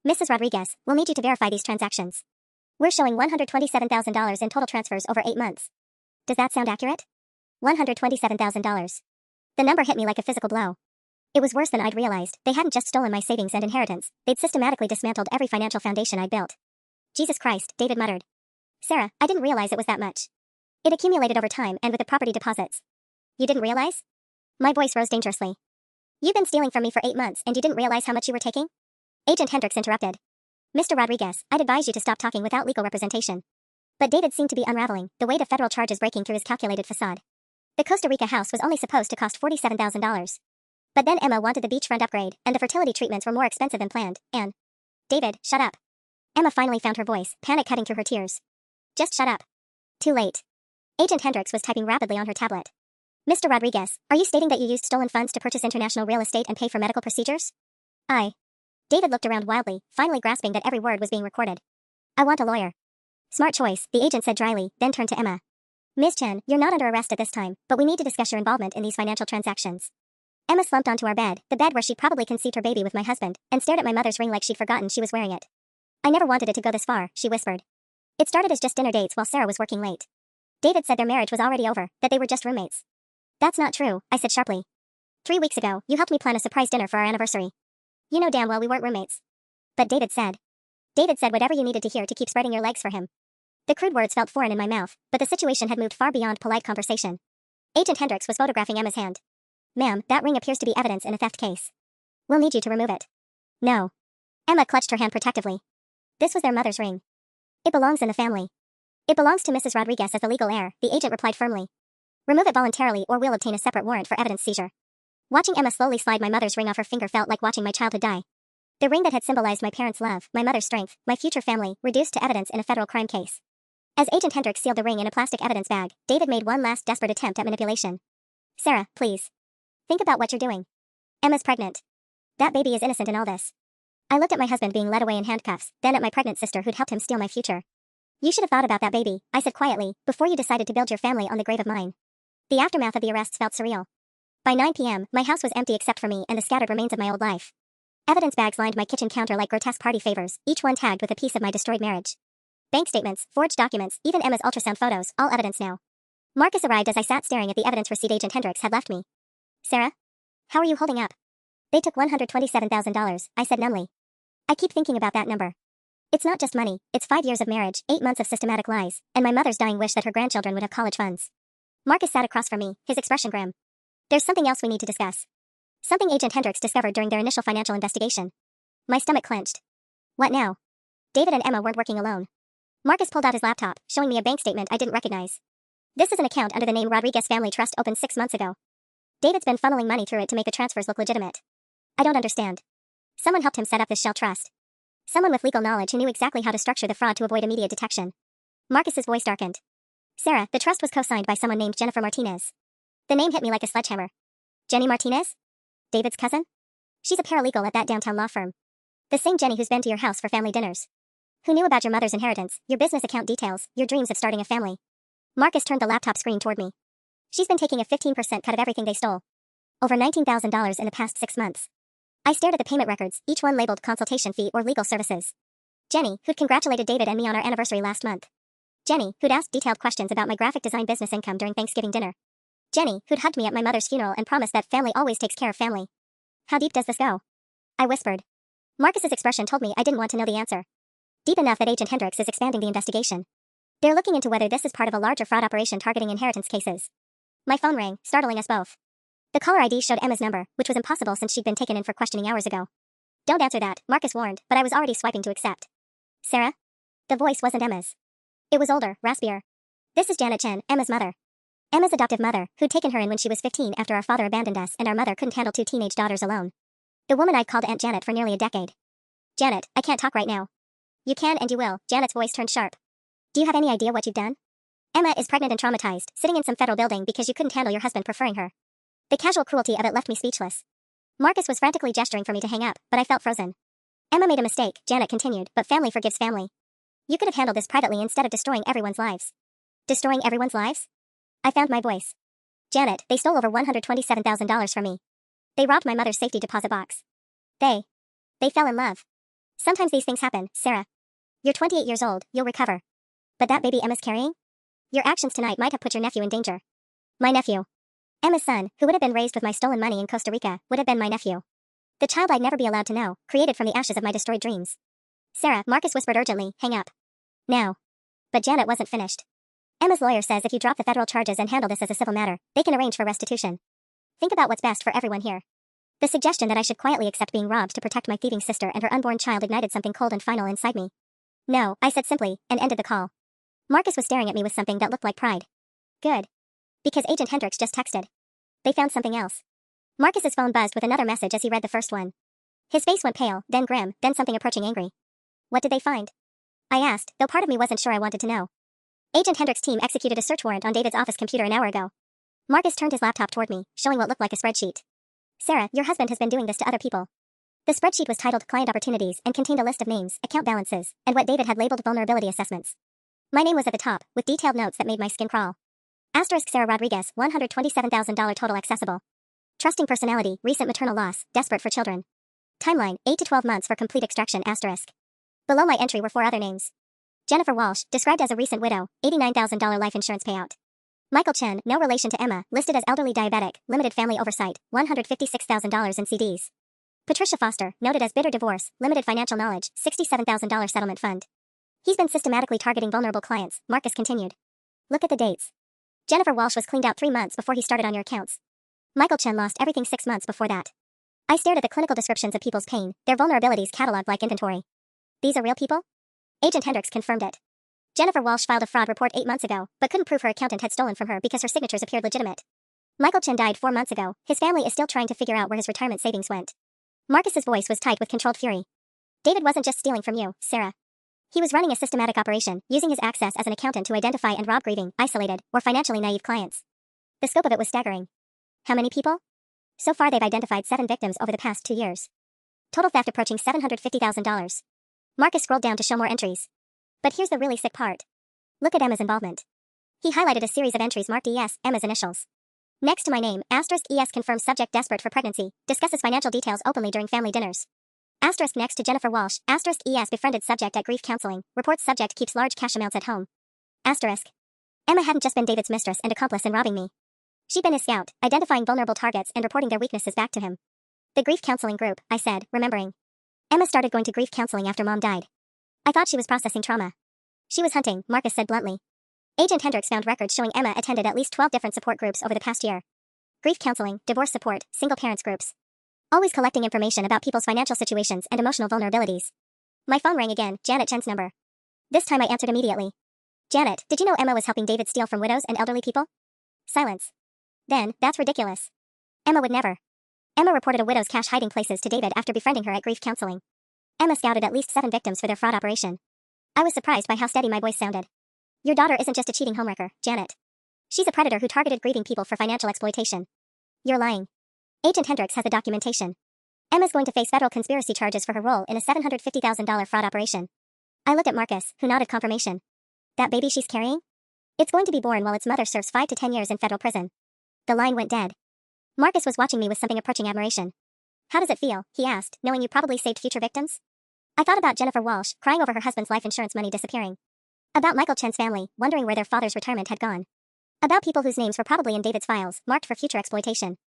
Mrs. Rodriguez, we'll need you to verify these transactions. We're showing $127,000 in total transfers over 8 months. Does that sound accurate? $127,000. The number hit me like a physical blow. It was worse than I'd realized. They hadn't just stolen my savings and inheritance, they'd systematically dismantled every financial foundation I'd built. Jesus Christ, David muttered. Sarah, I didn't realize it was that much. It accumulated over time and with the property deposits. You didn't realize? My voice rose dangerously. You've been stealing from me for 8 months and you didn't realize how much you were taking? Agent Hendricks interrupted. Mr. Rodriguez, I'd advise you to stop talking without legal representation. But David seemed to be unraveling, the weight of federal charges breaking through his calculated facade. The Costa Rica house was only supposed to cost $47,000. But then Emma wanted the beachfront upgrade, and the fertility treatments were more expensive than planned, and... David, shut up. Emma finally found her voice, panic cutting through her tears. Just shut up. Too late. Agent Hendricks was typing rapidly on her tablet. Mr. Rodriguez, are you stating that you used stolen funds to purchase international real estate and pay for medical procedures? David looked around wildly, finally grasping that every word was being recorded. I want a lawyer. Smart choice, the agent said dryly, then turned to Emma. Ms. Chen, you're not under arrest at this time, but we need to discuss your involvement in these financial transactions. Emma slumped onto our bed, the bed where she'd probably conceived her baby with my husband, and stared at my mother's ring like she'd forgotten she was wearing it. I never wanted it to go this far, she whispered. It started as just dinner dates while Sarah was working late. David said their marriage was already over, that they were just roommates. That's not true, I said sharply. 3 weeks ago, you helped me plan a surprise dinner for our anniversary. You know damn well we weren't roommates. But David said whatever you needed to hear to keep spreading your legs for him. The crude words felt foreign in my mouth, but the situation had moved far beyond polite conversation. Agent Hendricks was photographing Emma's hand. Ma'am, that ring appears to be evidence in a theft case. We'll need you to remove it. No. Emma clutched her hand protectively. This was their mother's ring. It belongs in the family. It belongs to Mrs. Rodriguez as the legal heir, the agent replied firmly. Remove it voluntarily or we'll obtain a separate warrant for evidence seizure. Watching Emma slowly slide my mother's ring off her finger felt like watching my childhood die. The ring that had symbolized my parents' love, my mother's strength, my future family, reduced to evidence in a federal crime case. As Agent Hendricks sealed the ring in a plastic evidence bag, David made one last desperate attempt at manipulation. Sarah, please. Think about what you're doing. Emma's pregnant. That baby is innocent in all this. I looked at my husband being led away in handcuffs, then at my pregnant sister who'd helped him steal my future. You should have thought about that baby, I said quietly, before you decided to build your family on the grave of mine. The aftermath of the arrests felt surreal. By 9 p.m., my house was empty except for me and the scattered remains of my old life. Evidence bags lined my kitchen counter like grotesque party favors, each one tagged with a piece of my destroyed marriage. Bank statements, forged documents, even Emma's ultrasound photos, all evidence now. Marcus arrived as I sat staring at the evidence receipt Agent Hendricks had left me. Sarah? How are you holding up? They took $127,000, I said numbly. I keep thinking about that number. It's not just money, it's 5 years of marriage, 8 months of systematic lies, and my mother's dying wish that her grandchildren would have college funds. Marcus sat across from me, his expression grim. There's something else we need to discuss. Something Agent Hendricks discovered during their initial financial investigation. My stomach clenched. What now? David and Emma weren't working alone. Marcus pulled out his laptop, showing me a bank statement I didn't recognize. This is an account under the name Rodriguez Family Trust opened 6 months ago. David's been funneling money through it to make the transfers look legitimate. I don't understand. Someone helped him set up this shell trust. Someone with legal knowledge who knew exactly how to structure the fraud to avoid immediate detection. Marcus's voice darkened. Sarah, the trust was co-signed by someone named Jennifer Martinez. The name hit me like a sledgehammer. Jenny Martinez? David's cousin? She's a paralegal at that downtown law firm. The same Jenny who's been to your house for family dinners. Who knew about your mother's inheritance, your business account details, your dreams of starting a family. Marcus turned the laptop screen toward me. She's been taking a 15% cut of everything they stole. Over $19,000 in the past 6 months. I stared at the payment records, each one labeled consultation fee or legal services. Jenny, who'd congratulated David and me on our anniversary last month. Jenny, who'd asked detailed questions about my graphic design business income during Thanksgiving dinner. Jenny, who'd hugged me at my mother's funeral and promised that family always takes care of family. How deep does this go? I whispered. Marcus's expression told me I didn't want to know the answer. Deep enough that Agent Hendricks is expanding the investigation. They're looking into whether this is part of a larger fraud operation targeting inheritance cases. My phone rang, startling us both. The caller ID showed Emma's number, which was impossible since she'd been taken in for questioning hours ago. Don't answer that, Marcus warned, but I was already swiping to accept. Sarah? The voice wasn't Emma's. It was older, raspier. This is Janet Chen, Emma's mother. Emma's adoptive mother, who'd taken her in when she was 15 after our father abandoned us and our mother couldn't handle 2 teenage daughters alone. The woman I'd called Aunt Janet for nearly a decade. Janet, I can't talk right now. You can and you will, Janet's voice turned sharp. Do you have any idea what you've done? Emma is pregnant and traumatized, sitting in some federal building because you couldn't handle your husband preferring her. The casual cruelty of it left me speechless. Marcus was frantically gesturing for me to hang up, but I felt frozen. Emma made a mistake, Janet continued, but family forgives family. You could have handled this privately instead of destroying everyone's lives. Destroying everyone's lives? I found my voice. Janet, they stole over $127,000 from me. They robbed my mother's safety deposit box. They fell in love. Sometimes these things happen, Sarah. You're 28 years old, you'll recover. But that baby Emma's carrying? Your actions tonight might have put your nephew in danger. My nephew. Emma's son, who would have been raised with my stolen money in Costa Rica, would have been my nephew. The child I'd never be allowed to know, created from the ashes of my destroyed dreams. Sarah, Marcus whispered urgently, hang up. Now. But Janet wasn't finished. Emma's lawyer says if you drop the federal charges and handle this as a civil matter, they can arrange for restitution. Think about what's best for everyone here. The suggestion that I should quietly accept being robbed to protect my thieving sister and her unborn child ignited something cold and final inside me. No, I said simply, and ended the call. Marcus was staring at me with something that looked like pride. Good. Because Agent Hendricks just texted. They found something else. Marcus's phone buzzed with another message as he read the first one. His face went pale, then grim, then something approaching angry. What did they find? I asked, though part of me wasn't sure I wanted to know. Agent Hendricks' team executed a search warrant on David's office computer an hour ago. Marcus turned his laptop toward me, showing what looked like a spreadsheet. Sarah, your husband has been doing this to other people. The spreadsheet was titled Client Opportunities and contained a list of names, account balances, and what David had labeled vulnerability assessments. My name was at the top, with detailed notes that made my skin crawl. Asterisk Sarah Rodriguez, $127,000 total accessible. Trusting personality, recent maternal loss, desperate for children. Timeline, 8 to 12 months for complete extraction, asterisk. Below my entry were 4 other names. Jennifer Walsh, described as a recent widow, $89,000 life insurance payout. Michael Chen, no relation to Emma, listed as elderly diabetic, limited family oversight, $156,000 in CDs. Patricia Foster, noted as bitter divorce, limited financial knowledge, $67,000 settlement fund. He's been systematically targeting vulnerable clients, Marcus continued. Look at the dates. Jennifer Walsh was cleaned out 3 months before he started on your accounts. Michael Chen lost everything 6 months before that. I stared at the clinical descriptions of people's pain, their vulnerabilities cataloged like inventory. These are real people? Agent Hendricks confirmed it. Jennifer Walsh filed a fraud report 8 months ago, but couldn't prove her accountant had stolen from her because her signatures appeared legitimate. Michael Chen died 4 months ago. His family is still trying to figure out where his retirement savings went. Marcus's voice was tight with controlled fury. David wasn't just stealing from you, Sarah. He was running a systematic operation, using his access as an accountant to identify and rob grieving, isolated, or financially naive clients. The scope of it was staggering. How many people? So far they've identified 7 victims over the past 2 years. Total theft approaching $750,000. Marcus scrolled down to show more entries. But here's the really sick part. Look at Emma's involvement. He highlighted a series of entries marked ES, Emma's initials. Next to my name, asterisk ES confirms subject desperate for pregnancy, discusses financial details openly during family dinners. Asterisk next to Jennifer Walsh, asterisk ES befriended subject at grief counseling, reports subject keeps large cash amounts at home. Asterisk. Emma hadn't just been David's mistress and accomplice in robbing me. She'd been his scout, identifying vulnerable targets and reporting their weaknesses back to him. The grief counseling group, I said, remembering. Emma started going to grief counseling after Mom died. I thought she was processing trauma. She was hunting, Marcus said bluntly. Agent Hendricks found records showing Emma attended at least 12 different support groups over the past year. Grief counseling, divorce support, single parents groups. Always collecting information about people's financial situations and emotional vulnerabilities. My phone rang again, Janet Chen's number. This time I answered immediately. Janet, did you know Emma was helping David steal from widows and elderly people? Silence. Then, that's ridiculous. Emma would never. Emma reported a widow's cash hiding places to David after befriending her at grief counseling. Emma scouted at least 7 victims for their fraud operation. I was surprised by how steady my voice sounded. Your daughter isn't just a cheating homewrecker, Janet. She's a predator who targeted grieving people for financial exploitation. You're lying. Agent Hendricks has the documentation. Emma's going to face federal conspiracy charges for her role in a $750,000 fraud operation. I looked at Marcus, who nodded confirmation. That baby she's carrying? It's going to be born while its mother serves 5 to 10 years in federal prison. The line went dead. Marcus was watching me with something approaching admiration. How does it feel, he asked, knowing you probably saved future victims? I thought about Jennifer Walsh, crying over her husband's life insurance money disappearing. About Michael Chen's family, wondering where their father's retirement had gone. About people whose names were probably in David's files, marked for future exploitation.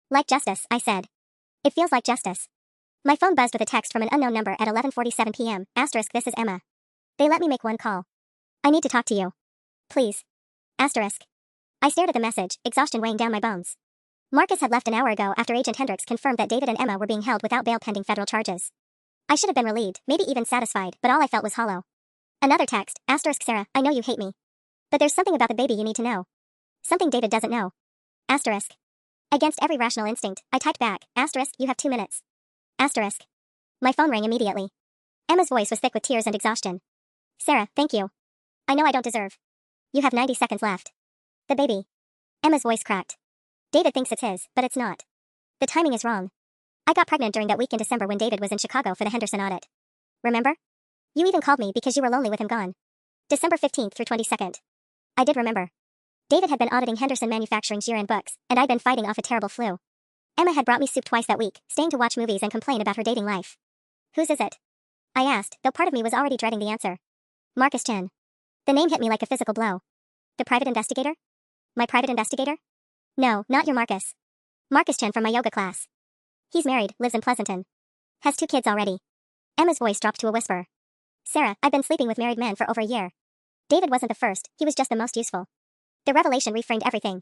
Like justice, I said. It feels like justice. My phone buzzed with a text from an unknown number at 11:47 p.m. Asterisk this is Emma. They let me make one call. I need to talk to you. Please. Asterisk. I stared at the message, exhaustion weighing down my bones. Marcus had left an hour ago after Agent Hendricks confirmed that David and Emma were being held without bail pending federal charges. I should have been relieved, maybe even satisfied, but all I felt was hollow. Another text, asterisk Sarah, I know you hate me. But there's something about the baby you need to know. Something David doesn't know. Asterisk. Against every rational instinct, I typed back, asterisk, you have 2 minutes. Asterisk. My phone rang immediately. Emma's voice was thick with tears and exhaustion. Sarah, thank you. I know I don't deserve. You have 90 seconds left. The baby. Emma's voice cracked. David thinks it's his, but it's not. The timing is wrong. I got pregnant during that week in December when David was in Chicago for the Henderson audit. Remember? You even called me because you were lonely with him gone. December 15th through 22nd. I did remember. David had been auditing Henderson Manufacturing's year-end books, and I'd been fighting off a terrible flu. Emma had brought me soup twice that week, staying to watch movies and complain about her dating life. Whose is it? I asked, though part of me was already dreading the answer. Marcus Chin. The name hit me like a physical blow. The private investigator? My private investigator? No, not your Marcus. Marcus Chin from my yoga class. He's married, lives in Pleasanton. Has 2 kids already. Emma's voice dropped to a whisper. Sarah, I've been sleeping with married men for over a year. David wasn't the first, he was just the most useful. The revelation reframed everything.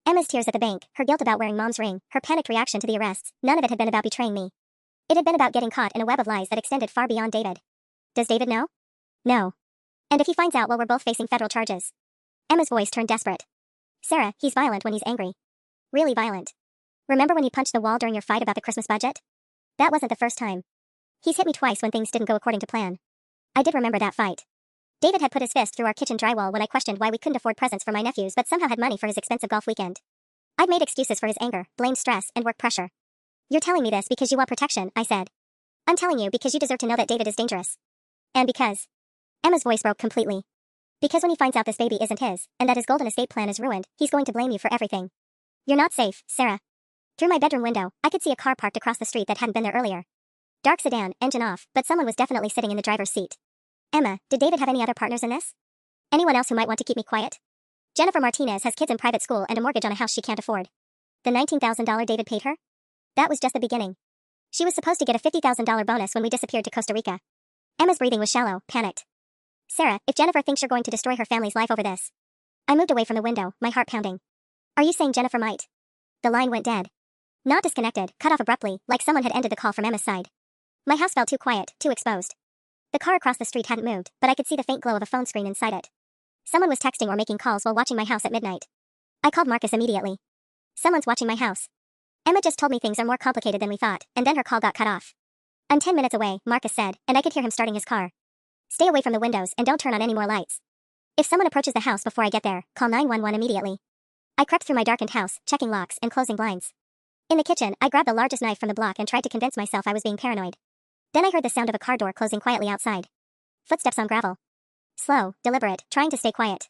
Emma's tears at the bank, her guilt about wearing mom's ring, her panicked reaction to the arrests, none of it had been about betraying me. It had been about getting caught in a web of lies that extended far beyond David. Does David know? No. And if he finds out while we're both facing federal charges? Emma's voice turned desperate. Sarah, he's violent when he's angry. Really violent. Remember when he punched the wall during your fight about the Christmas budget? That wasn't the first time. He's hit me twice when things didn't go according to plan. I did remember that fight. David had put his fist through our kitchen drywall when I questioned why we couldn't afford presents for my nephews but somehow had money for his expensive golf weekend. I'd made excuses for his anger, blamed stress, and work pressure. You're telling me this because you want protection, I said. I'm telling you because you deserve to know that David is dangerous. And because. Emma's voice broke completely. Because when he finds out this baby isn't his, and that his golden escape plan is ruined, he's going to blame you for everything. You're not safe, Sarah. Through my bedroom window, I could see a car parked across the street that hadn't been there earlier. Dark sedan, engine off, but someone was definitely sitting in the driver's seat. Emma, did David have any other partners in this? Anyone else who might want to keep me quiet? Jennifer Martinez has kids in private school and a mortgage on a house she can't afford. The $19,000 David paid her? That was just the beginning. She was supposed to get a $50,000 bonus when we disappeared to Costa Rica. Emma's breathing was shallow, panicked. Sarah, if Jennifer thinks you're going to destroy her family's life over this. I moved away from the window, my heart pounding. Are you saying Jennifer might? The line went dead. Not disconnected, cut off abruptly, like someone had ended the call from Emma's side. My house felt too quiet, too exposed. The car across the street hadn't moved, but I could see the faint glow of a phone screen inside it. Someone was texting or making calls while watching my house at midnight. I called Marcus immediately. Someone's watching my house. Emma just told me things are more complicated than we thought, and then her call got cut off. I'm 10 minutes away, Marcus said, and I could hear him starting his car. Stay away from the windows and don't turn on any more lights. If someone approaches the house before I get there, call 911 immediately. I crept through my darkened house, checking locks and closing blinds. In the kitchen, I grabbed the largest knife from the block and tried to convince myself I was being paranoid. Then I heard the sound of a car door closing quietly outside. Footsteps on gravel. Slow, deliberate, trying to stay quiet.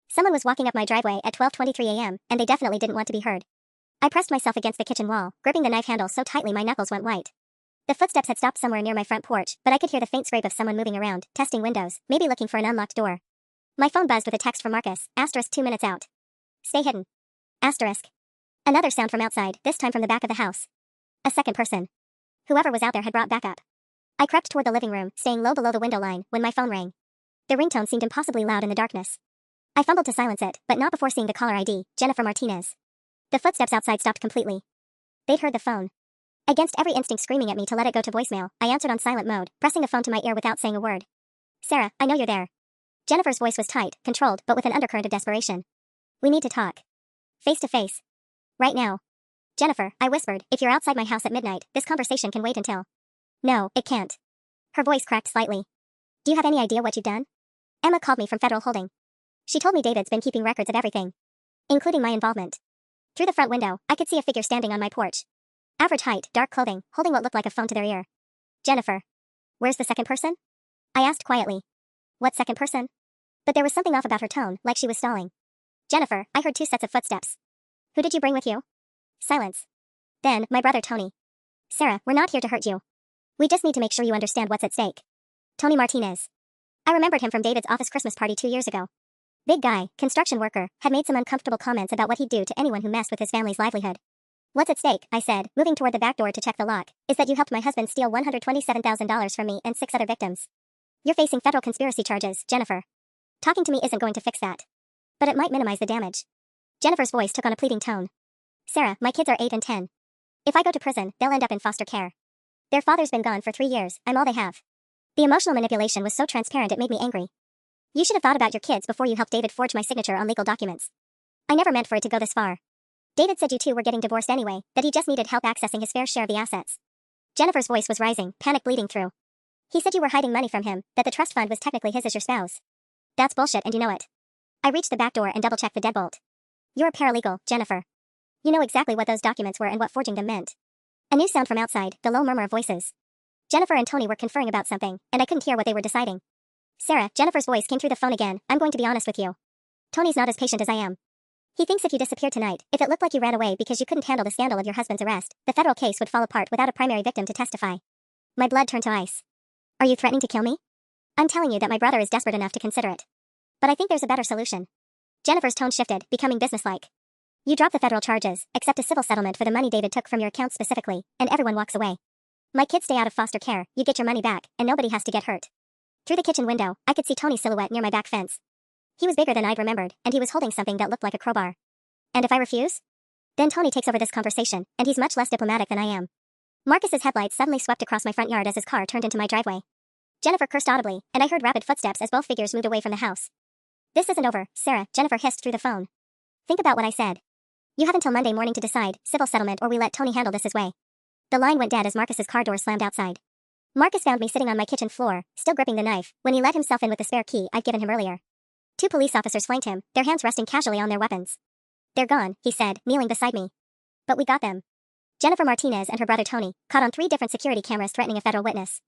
Someone was walking up my driveway at 12:23 a.m., and they definitely didn't want to be heard. I pressed myself against the kitchen wall, gripping the knife handle so tightly my knuckles went white. The footsteps had stopped somewhere near my front porch, but I could hear the faint scrape of someone moving around, testing windows, maybe looking for an unlocked door. My phone buzzed with a text from Marcus, asterisk 2 minutes out. Stay hidden. Asterisk. Another sound from outside, this time from the back of the house. A second person. Whoever was out there had brought backup. I crept toward the living room, staying low below the window line, when my phone rang. The ringtone seemed impossibly loud in the darkness. I fumbled to silence it, but not before seeing the caller ID, Jennifer Martinez. The footsteps outside stopped completely. They'd heard the phone. Against every instinct screaming at me to let it go to voicemail, I answered on silent mode, pressing the phone to my ear without saying a word. Sarah, I know you're there. Jennifer's voice was tight, controlled, but with an undercurrent of desperation. We need to talk. Face to face. Right now. Jennifer, I whispered, if you're outside my house at midnight, this conversation can wait until. No, it can't. Her voice cracked slightly. Do you have any idea what you've done? Emma called me from Federal Holding. She told me David's been keeping records of everything. Including my involvement. Through the front window, I could see a figure standing on my porch. Average height, dark clothing, holding what looked like a phone to their ear. Jennifer. Where's the second person? I asked quietly. What second person? But there was something off about her tone, like she was stalling. Jennifer, I heard 2 sets of footsteps. Who did you bring with you? Silence. Then, my brother Tony. Sarah, we're not here to hurt you. We just need to make sure you understand what's at stake. Tony Martinez. I remembered him from David's office Christmas party 2 years ago. Big guy, construction worker, had made some uncomfortable comments about what he'd do to anyone who messed with his family's livelihood. What's at stake, I said, moving toward the back door to check the lock, is that you helped my husband steal $127,000 from me and 6 other victims. You're facing federal conspiracy charges, Jennifer. Talking to me isn't going to fix that. But it might minimize the damage. Jennifer's voice took on a pleading tone. Sarah, my kids are 8 and 10. If I go to prison, they'll end up in foster care. Their father's been gone for 3 years, I'm all they have. The emotional manipulation was so transparent it made me angry. You should have thought about your kids before you helped David forge my signature on legal documents. I never meant for it to go this far. David said you two were getting divorced anyway, that he just needed help accessing his fair share of the assets. Jennifer's voice was rising, panic bleeding through. He said you were hiding money from him, that the trust fund was technically his as your spouse. That's bullshit and you know it. I reached the back door and double-checked the deadbolt. You're a paralegal, Jennifer. You know exactly what those documents were and what forging them meant. A new sound from outside, the low murmur of voices. Jennifer and Tony were conferring about something, and I couldn't hear what they were deciding. Sarah, Jennifer's voice came through the phone again, I'm going to be honest with you. Tony's not as patient as I am. He thinks if you disappeared tonight, if it looked like you ran away because you couldn't handle the scandal of your husband's arrest, the federal case would fall apart without a primary victim to testify. My blood turned to ice. Are you threatening to kill me? I'm telling you that my brother is desperate enough to consider it. But I think there's a better solution. Jennifer's tone shifted, becoming businesslike. You drop the federal charges, accept a civil settlement for the money David took from your account specifically, and everyone walks away. My kids stay out of foster care, you get your money back, and nobody has to get hurt. Through the kitchen window, I could see Tony's silhouette near my back fence. He was bigger than I'd remembered, and he was holding something that looked like a crowbar. And if I refuse? Then Tony takes over this conversation, and he's much less diplomatic than I am. Marcus's headlights suddenly swept across my front yard as his car turned into my driveway. Jennifer cursed audibly, and I heard rapid footsteps as both figures moved away from the house. This isn't over, Sarah, Jennifer hissed through the phone. Think about what I said. You have until Monday morning to decide, civil settlement or we let Tony handle this his way. The line went dead as Marcus's car door slammed outside. Marcus found me sitting on my kitchen floor, still gripping the knife, when he let himself in with the spare key I'd given him earlier. 2 police officers flanked him, their hands resting casually on their weapons. They're gone, he said, kneeling beside me. But we got them. Jennifer Martinez and her brother Tony, caught on 3 different security cameras threatening a federal witness.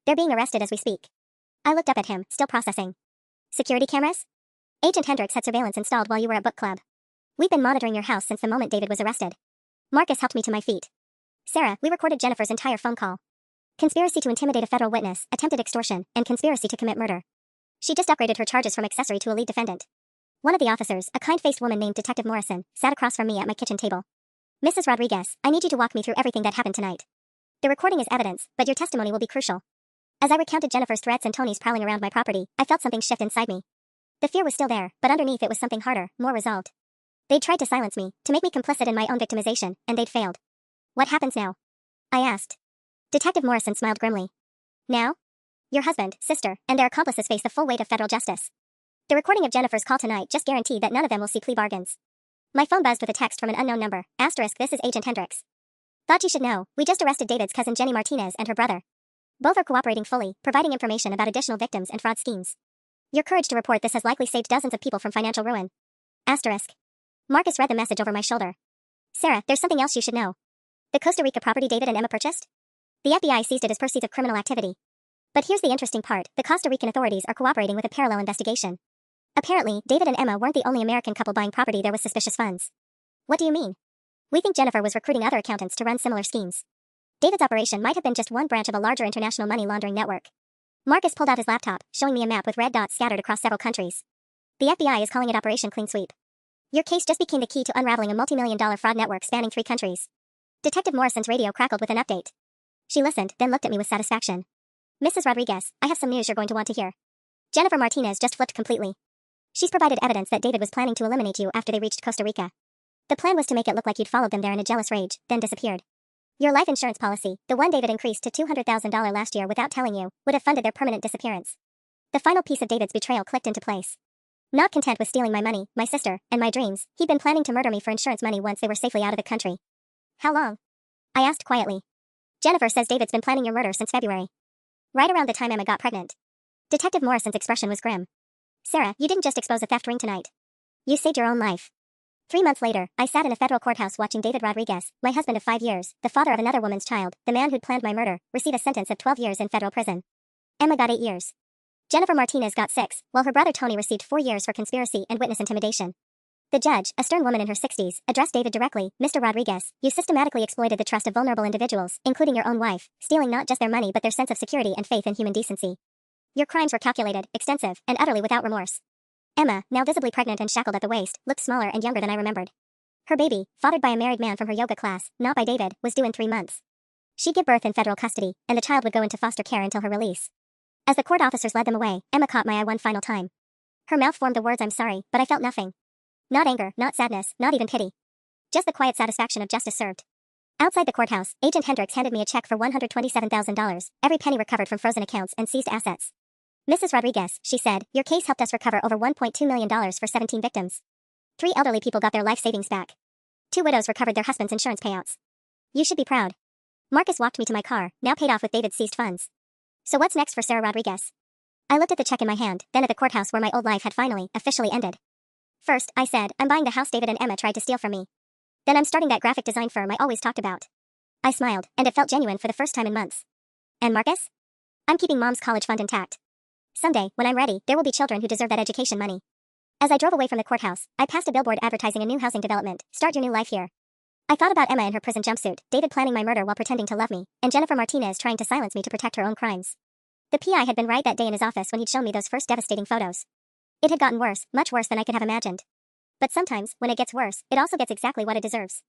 They're being arrested as we speak. I looked up at him, still processing. Security cameras? Agent Hendricks had surveillance installed while you were at book club. We've been monitoring your house since the moment David was arrested. Marcus helped me to my feet. Sarah, we recorded Jennifer's entire phone call. Conspiracy to intimidate a federal witness, attempted extortion, and conspiracy to commit murder. She just upgraded her charges from accessory to a lead defendant. One of the officers, a kind-faced woman named Detective Morrison, sat across from me at my kitchen table. Mrs. Rodriguez, I need you to walk me through everything that happened tonight. The recording is evidence, but your testimony will be crucial. As I recounted Jennifer's threats and Tony's prowling around my property, I felt something shift inside me. The fear was still there, but underneath it was something harder, more resolved. They'd tried to silence me, to make me complicit in my own victimization, and they'd failed. What happens now? I asked. Detective Morrison smiled grimly. Now? Your husband, sister, and their accomplices face the full weight of federal justice. The recording of Jennifer's call tonight just guaranteed that none of them will see plea bargains. My phone buzzed with a text from an unknown number. Asterisk, this is Agent Hendricks. Thought you should know, we just arrested David's cousin Jenny Martinez and her brother. Both are cooperating fully, providing information about additional victims and fraud schemes. Your courage to report this has likely saved dozens of people from financial ruin. Asterisk. Marcus read the message over my shoulder. Sarah, there's something else you should know. The Costa Rica property David and Emma purchased? The FBI seized it as proceeds of criminal activity. But here's the interesting part, the Costa Rican authorities are cooperating with a parallel investigation. Apparently, David and Emma weren't the only American couple buying property there with suspicious funds. What do you mean? We think Jennifer was recruiting other accountants to run similar schemes. David's operation might have been just one branch of a larger international money laundering network. Marcus pulled out his laptop, showing me a map with red dots scattered across several countries. The FBI is calling it Operation Clean Sweep. Your case just became the key to unraveling a multi-million-dollar fraud network spanning 3 countries. Detective Morrison's radio crackled with an update. She listened, then looked at me with satisfaction. Mrs. Rodriguez, I have some news you're going to want to hear. Jennifer Martinez just flipped completely. She's provided evidence that David was planning to eliminate you after they reached Costa Rica. The plan was to make it look like you'd followed them there in a jealous rage, then disappeared. Your life insurance policy, the one David increased to $200,000 last year without telling you, would have funded their permanent disappearance. The final piece of David's betrayal clicked into place. Not content with stealing my money, my sister, and my dreams, he'd been planning to murder me for insurance money once they were safely out of the country. How long? I asked quietly. Jennifer says David's been planning your murder since February. Right around the time Emma got pregnant. Detective Morrison's expression was grim. Sarah, you didn't just expose a theft ring tonight. You saved your own life. 3 months later, I sat in a federal courthouse watching David Rodriguez, my husband of 5 years, the father of another woman's child, the man who'd planned my murder, receive a sentence of 12 years in federal prison. Emma got 8 years. Jennifer Martinez got 6, while her brother Tony received 4 years for conspiracy and witness intimidation. The judge, a stern woman in her 60s, addressed David directly. Mr. Rodriguez, you systematically exploited the trust of vulnerable individuals, including your own wife, stealing not just their money but their sense of security and faith in human decency. Your crimes were calculated, extensive, and utterly without remorse. Emma, now visibly pregnant and shackled at the waist, looked smaller and younger than I remembered. Her baby, fathered by a married man from her yoga class, not by David, was due in 3 months. She'd give birth in federal custody, and the child would go into foster care until her release. As the court officers led them away, Emma caught my eye one final time. Her mouth formed the words "I'm sorry," but I felt nothing. Not anger, not sadness, not even pity. Just the quiet satisfaction of justice served. Outside the courthouse, Agent Hendricks handed me a check for $127,000, every penny recovered from frozen accounts and seized assets. Mrs. Rodriguez, she said, your case helped us recover over $1.2 million for 17 victims. 3 elderly people got their life savings back. 2 widows recovered their husbands' insurance payouts. You should be proud. Marcus walked me to my car, now paid off with David's seized funds. So what's next for Sarah Rodriguez? I looked at the check in my hand, then at the courthouse where my old life had finally, officially ended. First, I said, I'm buying the house David and Emma tried to steal from me. Then I'm starting that graphic design firm I always talked about. I smiled, and it felt genuine for the first time in months. And Marcus? I'm keeping Mom's college fund intact. Someday, when I'm ready, there will be children who deserve that education money. As I drove away from the courthouse, I passed a billboard advertising a new housing development. Start your new life here. I thought about Emma in her prison jumpsuit, David planning my murder while pretending to love me, and Jennifer Martinez trying to silence me to protect her own crimes. The PI had been right that day in his office when he'd shown me those first devastating photos. It had gotten worse, much worse than I could have imagined. But sometimes, when it gets worse, it also gets exactly what it deserves.